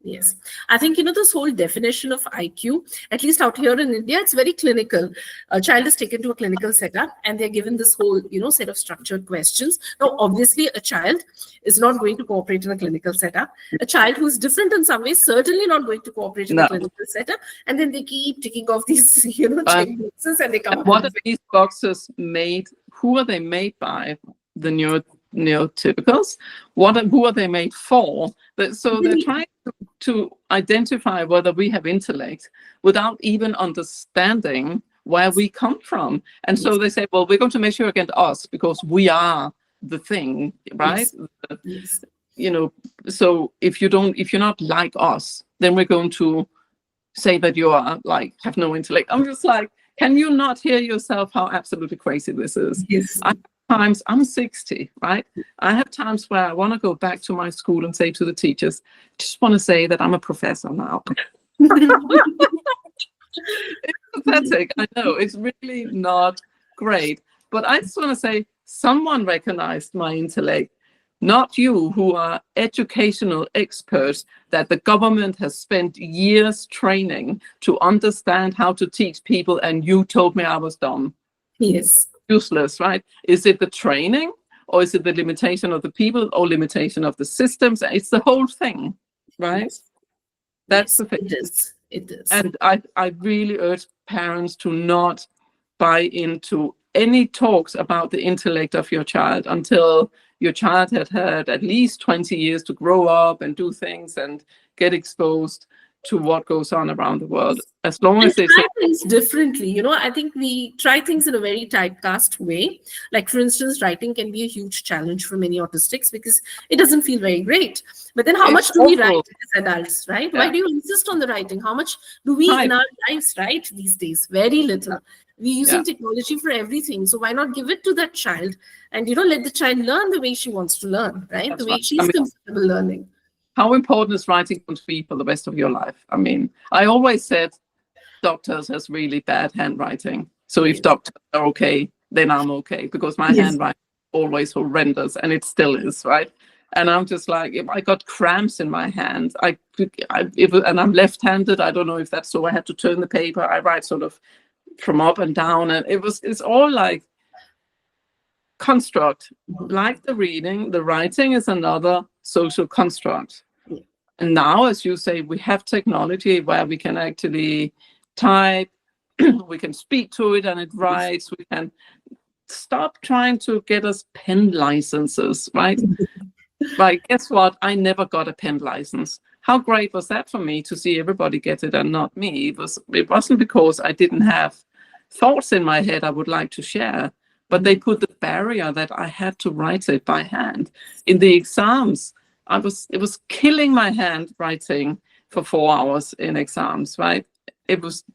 Yes. I think, this whole definition of IQ, at least out here in India, it's very clinical. A child is taken to a clinical setup and they're given this whole, set of structured questions. Now, obviously, a child is not going to cooperate in a clinical setup. A child who's different in some ways, certainly not going to cooperate in a clinical setup. And then they keep ticking off these, check boxes, and they come up. What are these boxes made? Who are they made by? The neurotypicals? Who are they made for? So they're trying to identify whether we have intellect without even understanding where we come from. And so they say, well, we're going to measure against us because we are the thing, right? Yes. So if you're not like us, then we're going to say that you are have no intellect. I'm just like, can you not hear yourself how absolutely crazy this is? Yes. Times I'm 60, right? I have times where I want to go back to my school and say to the teachers, just want to say that I'm a professor now. It's pathetic. I know it's really not great, but I just want to say someone recognized my intellect, not you, who are educational experts that the government has spent years training to understand how to teach people, and you told me I was dumb. Yes. Useless, right? Is it the training, or is it the limitation of the people, or limitation of the systems? It's the whole thing, right? That's Yes, the thing. it is. It is. And I really urge parents to not buy into any talks about the intellect of your child until your child had at least 20 years to grow up and do things and get exposed to what goes on around the world. As long And as they try say, things differently. You know, I think we try things in a very typecast way. Like, for instance, writing can be a huge challenge for many autistics because it doesn't feel very great. But then how much it's do we write awful. as adults, right? Yeah. Why do you insist on the writing? How much do we in Type. our lives write these days? Very little. We're using technology for everything. So why not give it to that child and, let the child learn the way she wants to learn, right? That's The way right. she's comfortable learning. How important is writing going to be for the rest of your life? I mean, I always said doctors has really bad handwriting. So if doctors are okay, then I'm okay, because my handwriting is always horrendous, and it still is, right? And I'm just like, if I got cramps in my hand, and I'm left-handed, I don't know if that's so. I had to turn the paper. I write sort of from up and down, and it's all like construct. Like the reading, the writing is another social construct. And now, as you say, we have technology where we can actually type, we can speak to it and it writes, we can stop trying to get us pen licenses, right? Right, guess what? I never got a pen license. How great was that for me to see everybody get it and not me? It wasn't because I didn't have thoughts in my head I would like to share, but they put the barrier that I had to write it by hand. In the exams, it was killing my handwriting for 4 hours in exams, right? It was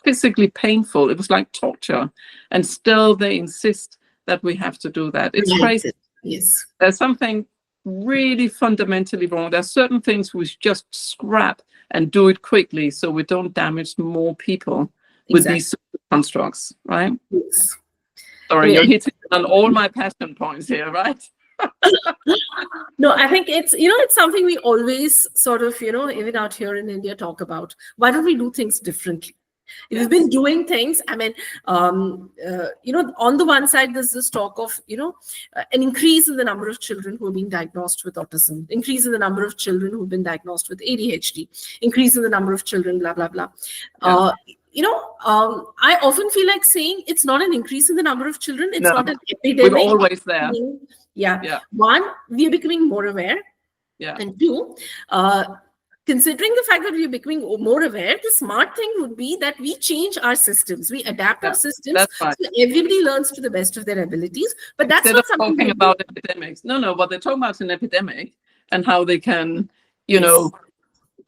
physically painful. It was like torture. And still they insist that we have to do that. It's crazy. Yes. There's something really fundamentally wrong. There's certain things we just scrap and do it quickly so we don't damage more people with these constructs, right? Yes. Sorry, you're hitting on all my passion points here, right? No, I think it's something we always sort of, even out here in India, talk about. Why don't we do things differently? If we've been doing things, I mean, on the one side, there's this talk of, an increase in the number of children who are being diagnosed with autism, increase in the number of children who've been diagnosed with ADHD, increase in the number of children, blah, blah, blah. I often feel like saying it's not an increase in the number of children. It's not an epidemic. We're always there. Yeah. One, we are becoming more aware. Yeah. And two, considering the fact that we are becoming more aware, the smart thing would be that we change our systems. We adapt our systems so everybody learns to the best of their abilities. But that's Instead not of something talking about epidemics. No, what they're talking about is an epidemic and how they can,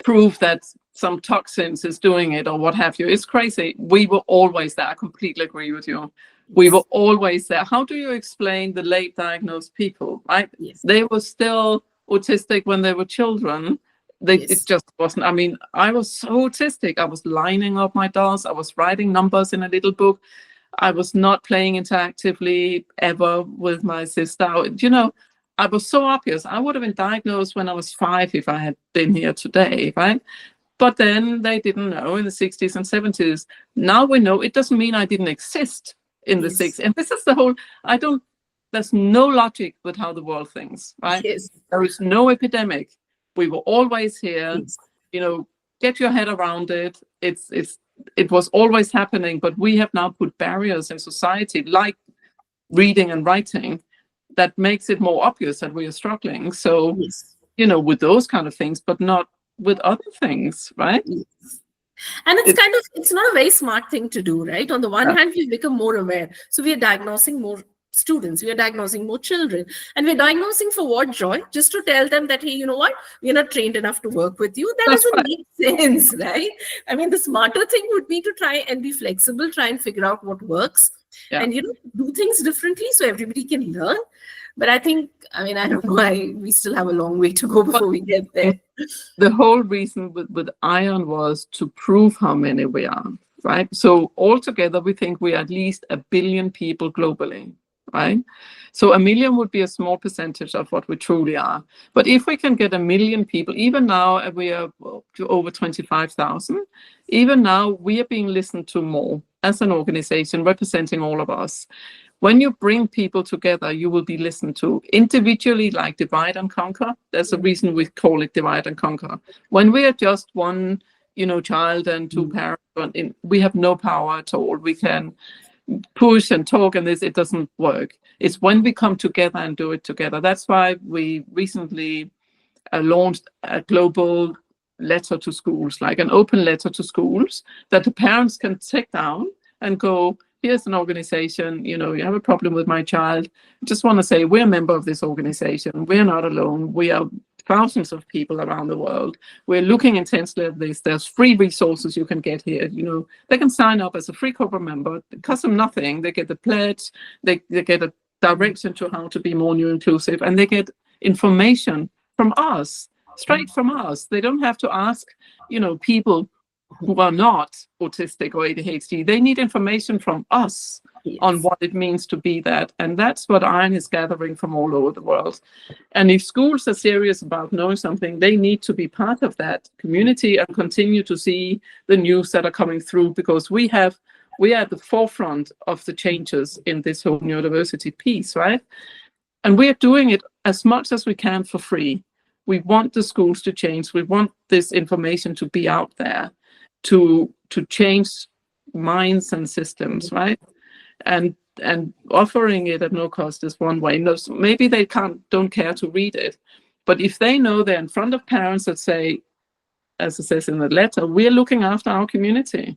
prove that some toxins is doing it or what have you. It's crazy. We were always there. I completely agree with you. We were always there. How do you explain the late diagnosed people, right? Yes. They were still autistic when they were children. It just wasn't. I mean, I was so autistic. I was lining up my dolls. I was writing numbers in a little book. I was not playing interactively ever with my sister. I was so obvious. I would have been diagnosed when I was 5 if I had been here today, right? But then they didn't know in the 60s and 70s. Now we know. It doesn't mean I didn't exist in the 60s. And this is the whole, there's no logic with how the world thinks, right? Yes. There is no epidemic. We were always here. Get your head around it. It was always happening, but we have now put barriers in society, like reading and writing, that makes it more obvious that we are struggling. So, with those kind of things, but not with other things, right? Yes. And it's not a very smart thing to do, right? On the one hand, we've become more aware. So we are diagnosing more students, we are diagnosing more children, and we're diagnosing for what joy? Just to tell them that, hey, you know what? We're not trained enough to work with you. That doesn't make sense, right? I mean, the smarter thing would be to try and be flexible, try and figure out what works, and do things differently so everybody can learn. But I don't know why we still have a long way to go before we get there. The whole reason with ION was to prove how many we are, right? So altogether, we think we are at least 1 billion people globally, right? So 1 million would be a small percentage of what we truly are. But if we can get 1 million people, even now we are to over 25,000, even now we are being listened to more as an organization representing all of us. When you bring people together, you will be listened to. Individually, like divide and conquer, there's a reason we call it divide and conquer. When we are just one, child and two parents, we have no power at all. We can push and talk, and it doesn't work. It's when we come together and do it together. That's why we recently launched a global letter to schools, like an open letter to schools that the parents can take down and go, here's an organization, you have a problem with my child. I just want to say we're a member of this organization. We're not alone. We are thousands of people around the world. We're looking intensely at this. There's free resources you can get here. They can sign up as a free corporate member. It costs them nothing. They get the pledge. They get a direction to how to be more new inclusive, and they get information from us, straight from us. They don't have to ask, people who are not autistic or ADHD. They need information from us on what it means to be that. And that's what Iron is gathering from all over the world. And if schools are serious about knowing something, they need to be part of that community and continue to see the news that are coming through, because we are at the forefront of the changes in this whole neurodiversity piece, right? And we are doing it as much as we can for free. We want the schools to change. We want this information to be out there to change minds and systems, right? And offering it at no cost is one way. No, so maybe they don't care to read it, but if they know they're in front of parents that say, as it says in the letter, we're looking after our community.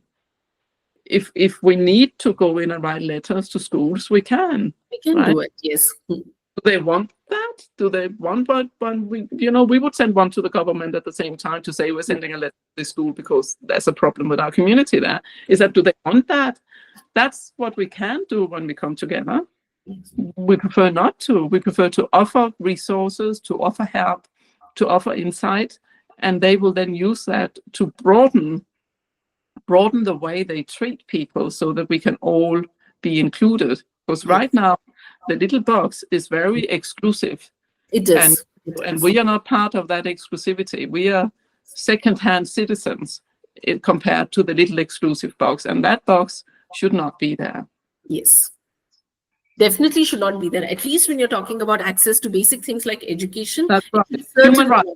If we need to go in and write letters to schools, we can. We can do it, yes. Do they want that? Do they want one? We would send one to the government at the same time to say we're sending a letter to this school because there's a problem with our community there. Do they want that? That's what we can do when we come together. We prefer not to. We prefer to offer resources, to offer help, to offer insight, and they will then use that to broaden the way they treat people so that we can all be included. Because right now, the little box is very exclusive. It is. And we are not part of that exclusivity. We are second-hand citizens compared to the little exclusive box. And that box should not be there. Yes. Definitely should not be there. At least when you're talking about access to basic things like education. That's right. Human right.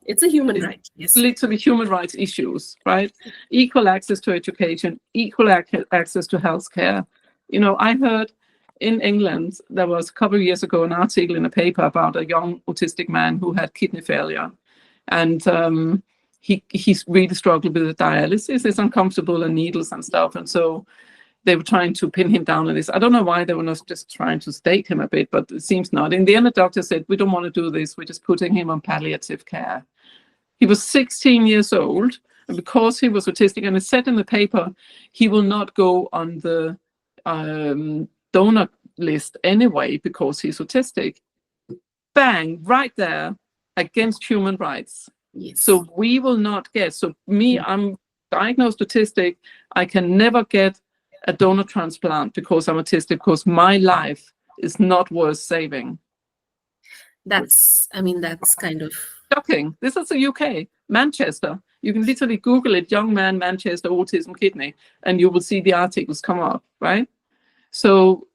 It's a human right. Yes. Literally human rights issues, right? Equal access to education, equal access to healthcare. I heard in England, there was a couple of years ago an article in a paper about a young autistic man who had kidney failure. And he's really struggled with the dialysis. It's uncomfortable and needles and stuff. And so they were trying to pin him down on this. I don't know why they were not just trying to sedate him a bit, but it seems not. In the end, the doctor said, we don't want to do this. We're just putting him on palliative care. He was 16 years old. And because he was autistic, and it said in the paper, he will not go on the donor list anyway because he's autistic. Bang, right there, against human rights. Yes. So we will not get, I'm diagnosed autistic, I can never get a donor transplant because I'm autistic, because my life is not worth saving. That's kind of shocking. This is the UK, Manchester. You can literally Google it, young man, Manchester, autism, kidney, and you will see the articles come up, right? So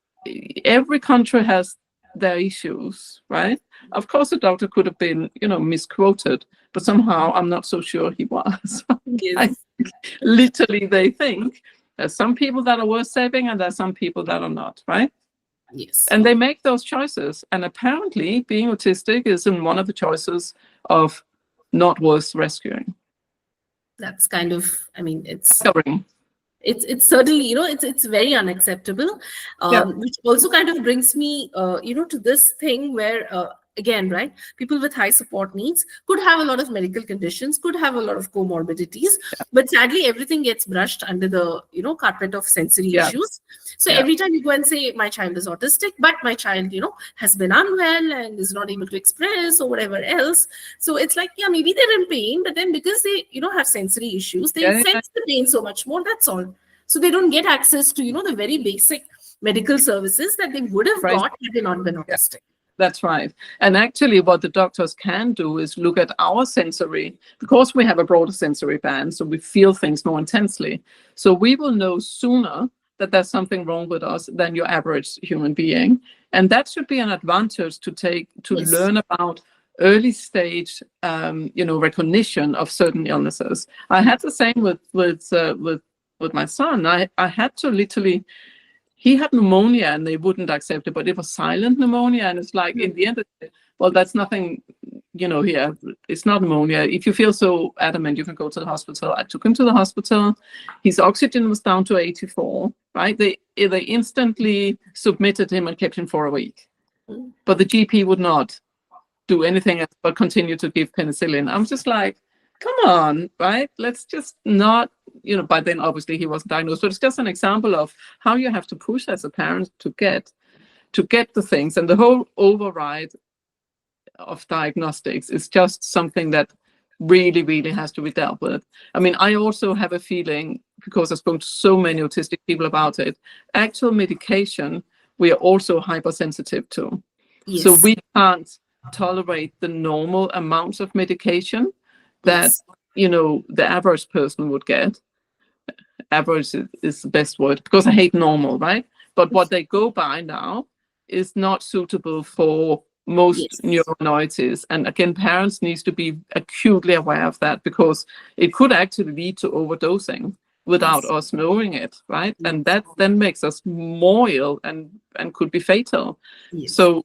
every country has their issues, right? Of course, the doctor could have been, misquoted, but somehow I'm not so sure he was. yes. Literally, they think there's some people that are worth saving and there's some people that are not, right? Yes. And they make those choices. And apparently, being autistic is in one of the choices of not worth rescuing. That's kind of, it's covering. It's certainly, it's very unacceptable, which also kind of brings me, to this thing where, again, right, people with high support needs could have a lot of medical conditions, could have a lot of comorbidities, but sadly, everything gets brushed under the, carpet of sensory issues. So every time you go and say, my child is autistic, but my child, has been unwell and is not able to express or whatever else. So it's like, maybe they're in pain, but then because they, have sensory issues, they sense the pain so much more, that's all. So they don't get access to, the very basic medical services that they would have got had they not been autistic. That's right. And actually what the doctors can do is look at our sensory, because we have a broader sensory band, so we feel things more intensely. So we will know sooner that there's something wrong with us than your average human being. And that should be an advantage to Yes. learn about early stage, recognition of certain illnesses. I had the same with my son. I had to literally, he had pneumonia and they wouldn't accept it, but it was silent pneumonia. And it's like, in the end, well, that's nothing, here. It's not pneumonia. If you feel so adamant, you can go to the hospital. I took him to the hospital. His oxygen was down to 84, right? They instantly submitted him and kept him for a week. But the GP would not do anything else but continue to give penicillin. I'm just like, come on, right? Let's just not, by then obviously he wasn't diagnosed, but it's just an example of how you have to push as a parent to get the things. And the whole override of diagnostics is just something that really, really has to be dealt with. I mean, I also have a feeling, because I've spoken to so many autistic people about it, actual medication we are also hypersensitive to. Yes. So we can't tolerate the normal amounts of medication that the average person would get. Average is the best word, because I hate normal, right? But what they go by now is not suitable for most neurominorities. And again, parents need to be acutely aware of that, because it could actually lead to overdosing without us knowing it, right? And that then makes us more ill and could be fatal. So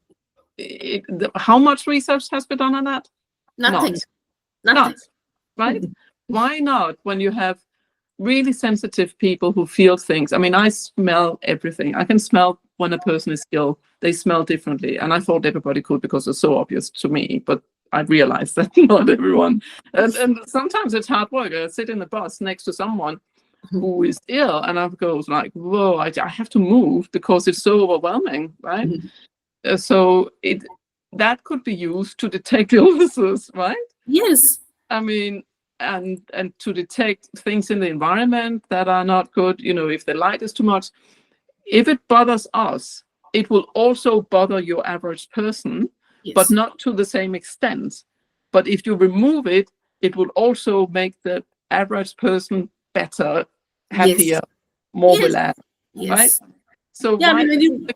how much research has been done on that? Nothing. Not, right? Why not, when you have really sensitive people who feel things? I mean, I smell everything. I can smell when a person is ill. They smell differently. And I thought everybody could, because it's so obvious to me. But I realized that not everyone. And sometimes it's hard work. I sit in the bus next to someone who is ill, and I go like, whoa, I have to move because it's so overwhelming, right? So that could be used to detect illnesses, right? Yes. I mean, and to detect things in the environment that are not good, if the light is too much. If it bothers us, it will also bother your average person, but not to the same extent. But if you remove it, it will also make the average person better, happier, more relaxed, right? So when you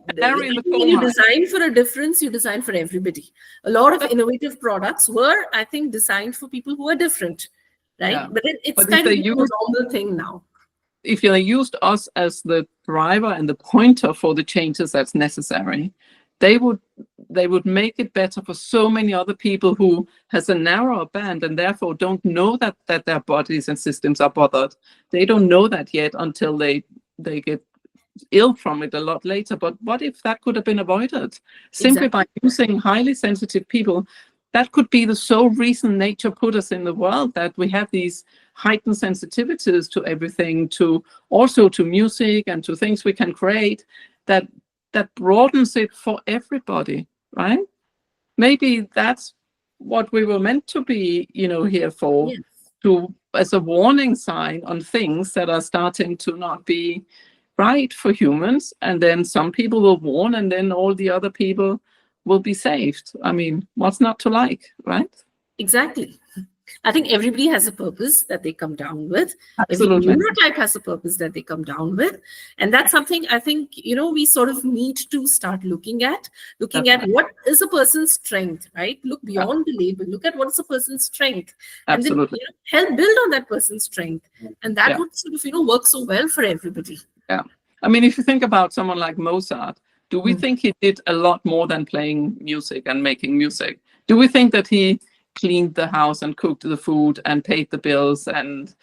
design for a difference, you design for everybody. A lot of innovative products were, I think, designed for people who are different, right? But it's kind of a normal thing now. If they used us as the driver and the pointer for the changes that's necessary, they would make it better for so many other people who has a narrower band and therefore don't know that their bodies and systems are bothered. They don't know that yet until they get ill from it a lot later. But what if that could have been avoided simply by using highly sensitive people? That could be the sole reason nature put us in the world, that we have these heightened sensitivities to everything, to music and to things we can create, that broadens it for everybody, right? Maybe that's what we were meant to be, here for, as a warning sign on things that are starting to not be right for humans. And then some people will warn, and then all the other people will be saved. I mean, what's not to like, right? Exactly. I think everybody has a purpose that they come down with. Absolutely. Every neurotype has a purpose that they come down with. And that's something I think, we sort of need to start looking at what is a person's strength, right? Look beyond the label. Look at what is a person's strength. Absolutely. And then, help build on that person's strength. And that would sort of, work so well for everybody. Yeah. I mean, if you think about someone like Mozart, do we think he did a lot more than playing music and making music? Do we think that he cleaned the house and cooked the food and paid the bills and,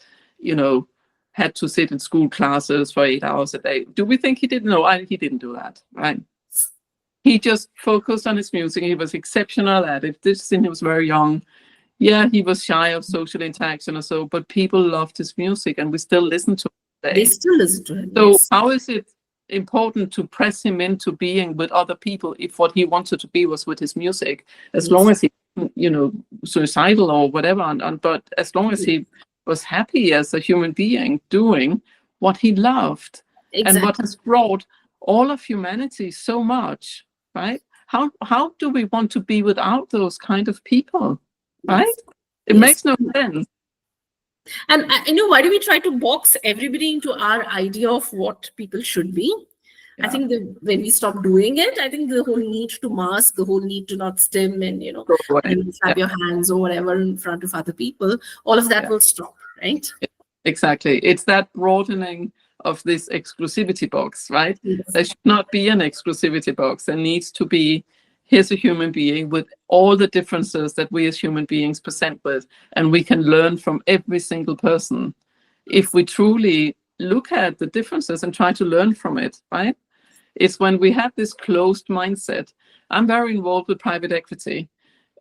had to sit in school classes for 8 hours a day? Do we think he did? No, he didn't do that, right? He just focused on his music. He was exceptional at it. This since he was very young. Yeah, he was shy of social interaction or so, but people loved his music, and we still listen to it today. They still listen to it. So how is it important to press him into being with other people if what he wanted to be was with his music, as long as he suicidal or whatever, but as long as he was happy as a human being doing what he loved and what has brought all of humanity so much, right? How do we want to be without those kind of people, right? It makes no sense. And why do we try to box everybody into our idea of what people should be? I think when we stop doing it, I think the whole need to mask, the whole need to not stim and, slap your hands or whatever in front of other people, all of that will stop, right? Exactly. It's that broadening of this exclusivity box, right? Yes. There should not be an exclusivity box. There needs to be, here's a human being with all the differences that we as human beings present with, and we can learn from every single person if we truly look at the differences and try to learn from it, right? It's when we have this closed mindset. I'm very involved with private equity,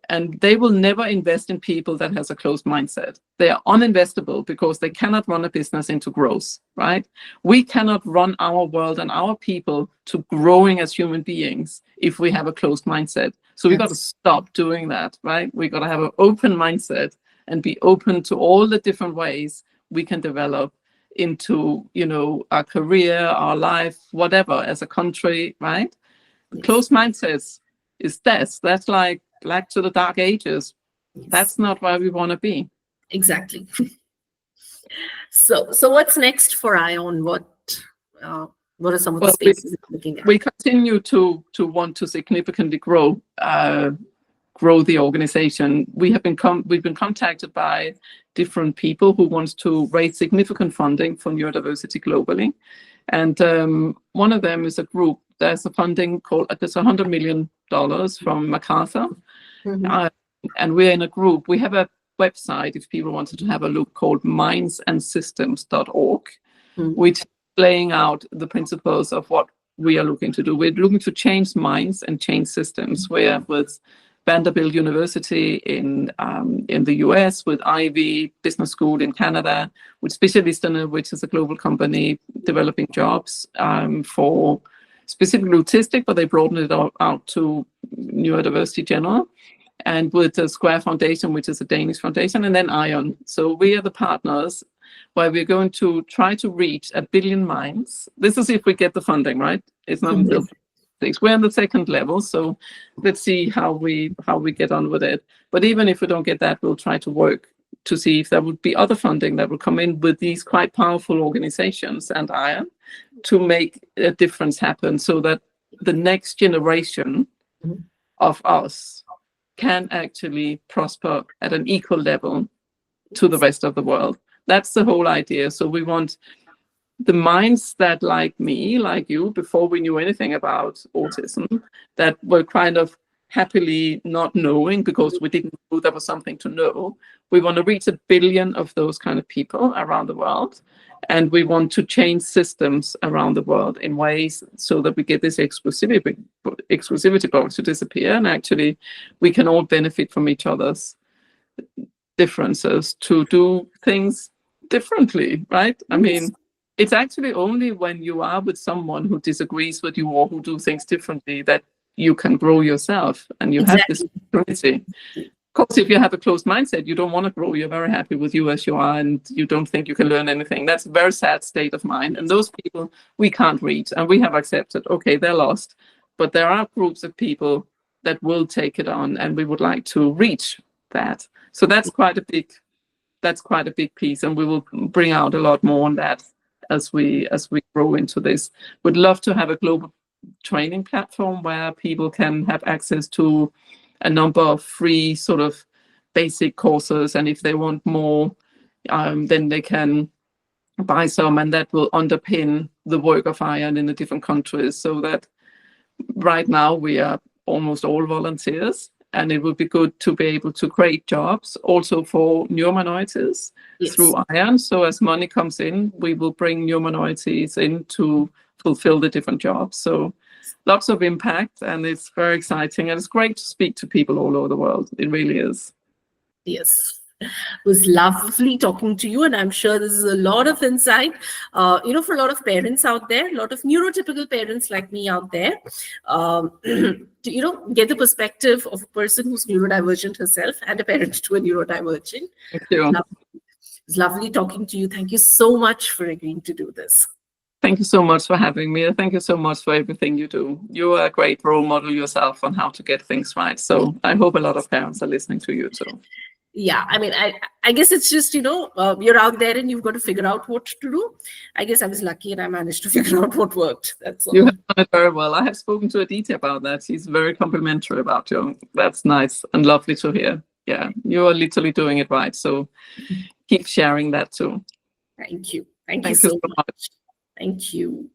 and they will never invest in people that has a closed mindset. They are uninvestable because they cannot run a business into growth, right? We cannot run our world and our people to growing as human beings if we have a closed mindset. So we got to stop doing that, right? We got to have an open mindset and be open to all the different ways we can develop into, our career, our life, whatever, as a country, right? Yes. Closed mindsets is death. That's like back to the dark ages. Yes. That's not where we want to be. Exactly. So what's next for ION? What are some of the spaces you're looking at? We continue to want to significantly grow the organization. We've been contacted by different people who want to raise significant funding for neurodiversity globally, and one of them is a group. There's a funding there's $100 million from MacArthur, and we're in a group. We have a website if people wanted to have a look called mindsandsystems.org, which is laying out the principles of what we are looking to do. We're looking to change minds and change systems. We're with Vanderbilt University in the US, with Ivy Business School in Canada, with Specialisterne, which is a global company developing jobs for specifically autistic, but they broadened it out to neurodiversity general, and with the Square Foundation, which is a Danish foundation, and then ION. So we are the partners where we're going to try to reach 1 billion minds. This is if we get the funding, right? It's not until we're on the second level, so let's see how we get on with it. But even if we don't get that, we'll try to work to see if there would be other funding that will come in with these quite powerful organizations and ION to make a difference happen, so that the next generation of us can actually prosper at an equal level to the rest of the world. That's the whole idea. So we want the minds that, like me, like you, before we knew anything about autism, that were kind of happily not knowing because we didn't know there was something to know. We want to reach 1 billion of those kind of people around the world. And we want to change systems around the world in ways so that we get this exclusivity box to disappear. And actually, we can all benefit from each other's differences to do things differently, right? I mean, it's actually only when you are with someone who disagrees with you or who do things differently that you can grow yourself and you have this opportunity. Of course, if you have a closed mindset, you don't want to grow. You're very happy with you as you are, and you don't think you can learn anything. That's a very sad state of mind. And those people we can't reach, and we have accepted, okay, they're lost. But there are groups of people that will take it on, and we would like to reach that. So that's quite a big piece, and we will bring out a lot more on that as we grow into this. We'd love to have a global training platform where people can have access to a number of free sort of basic courses, and if they want more, then they can buy some, and that will underpin the work of ION in the different countries. So that right now we are almost all volunteers, and it would be good to be able to create jobs also for neurominorities through ION. So as money comes in, we will bring neurominorities in to fulfill the different jobs. So lots of impact, and it's very exciting, and it's great to speak to people all over the world. It really is. Yes. It was lovely talking to you, and I'm sure this is a lot of insight, for a lot of parents out there, a lot of neurotypical parents like me out there, to, get the perspective of a person who's neurodivergent herself and a parent to a neurodivergent. Thank you. It's lovely talking to you. Thank you so much for agreeing to do this. Thank you so much for having me. Thank you so much for everything you do. You're a great role model yourself on how to get things right. So I hope a lot of parents are listening to you too. Yeah, I mean, I guess it's just, you're out there and you've got to figure out what to do. I guess I was lucky and I managed to figure out what worked. That's all. You have done it very well. I have spoken to Aditya about that. She's very complimentary about you. That's nice and lovely to hear. Yeah, you are literally doing it right. So keep sharing that too. Thank you. Thank you Thank so you so much. much. Thank you.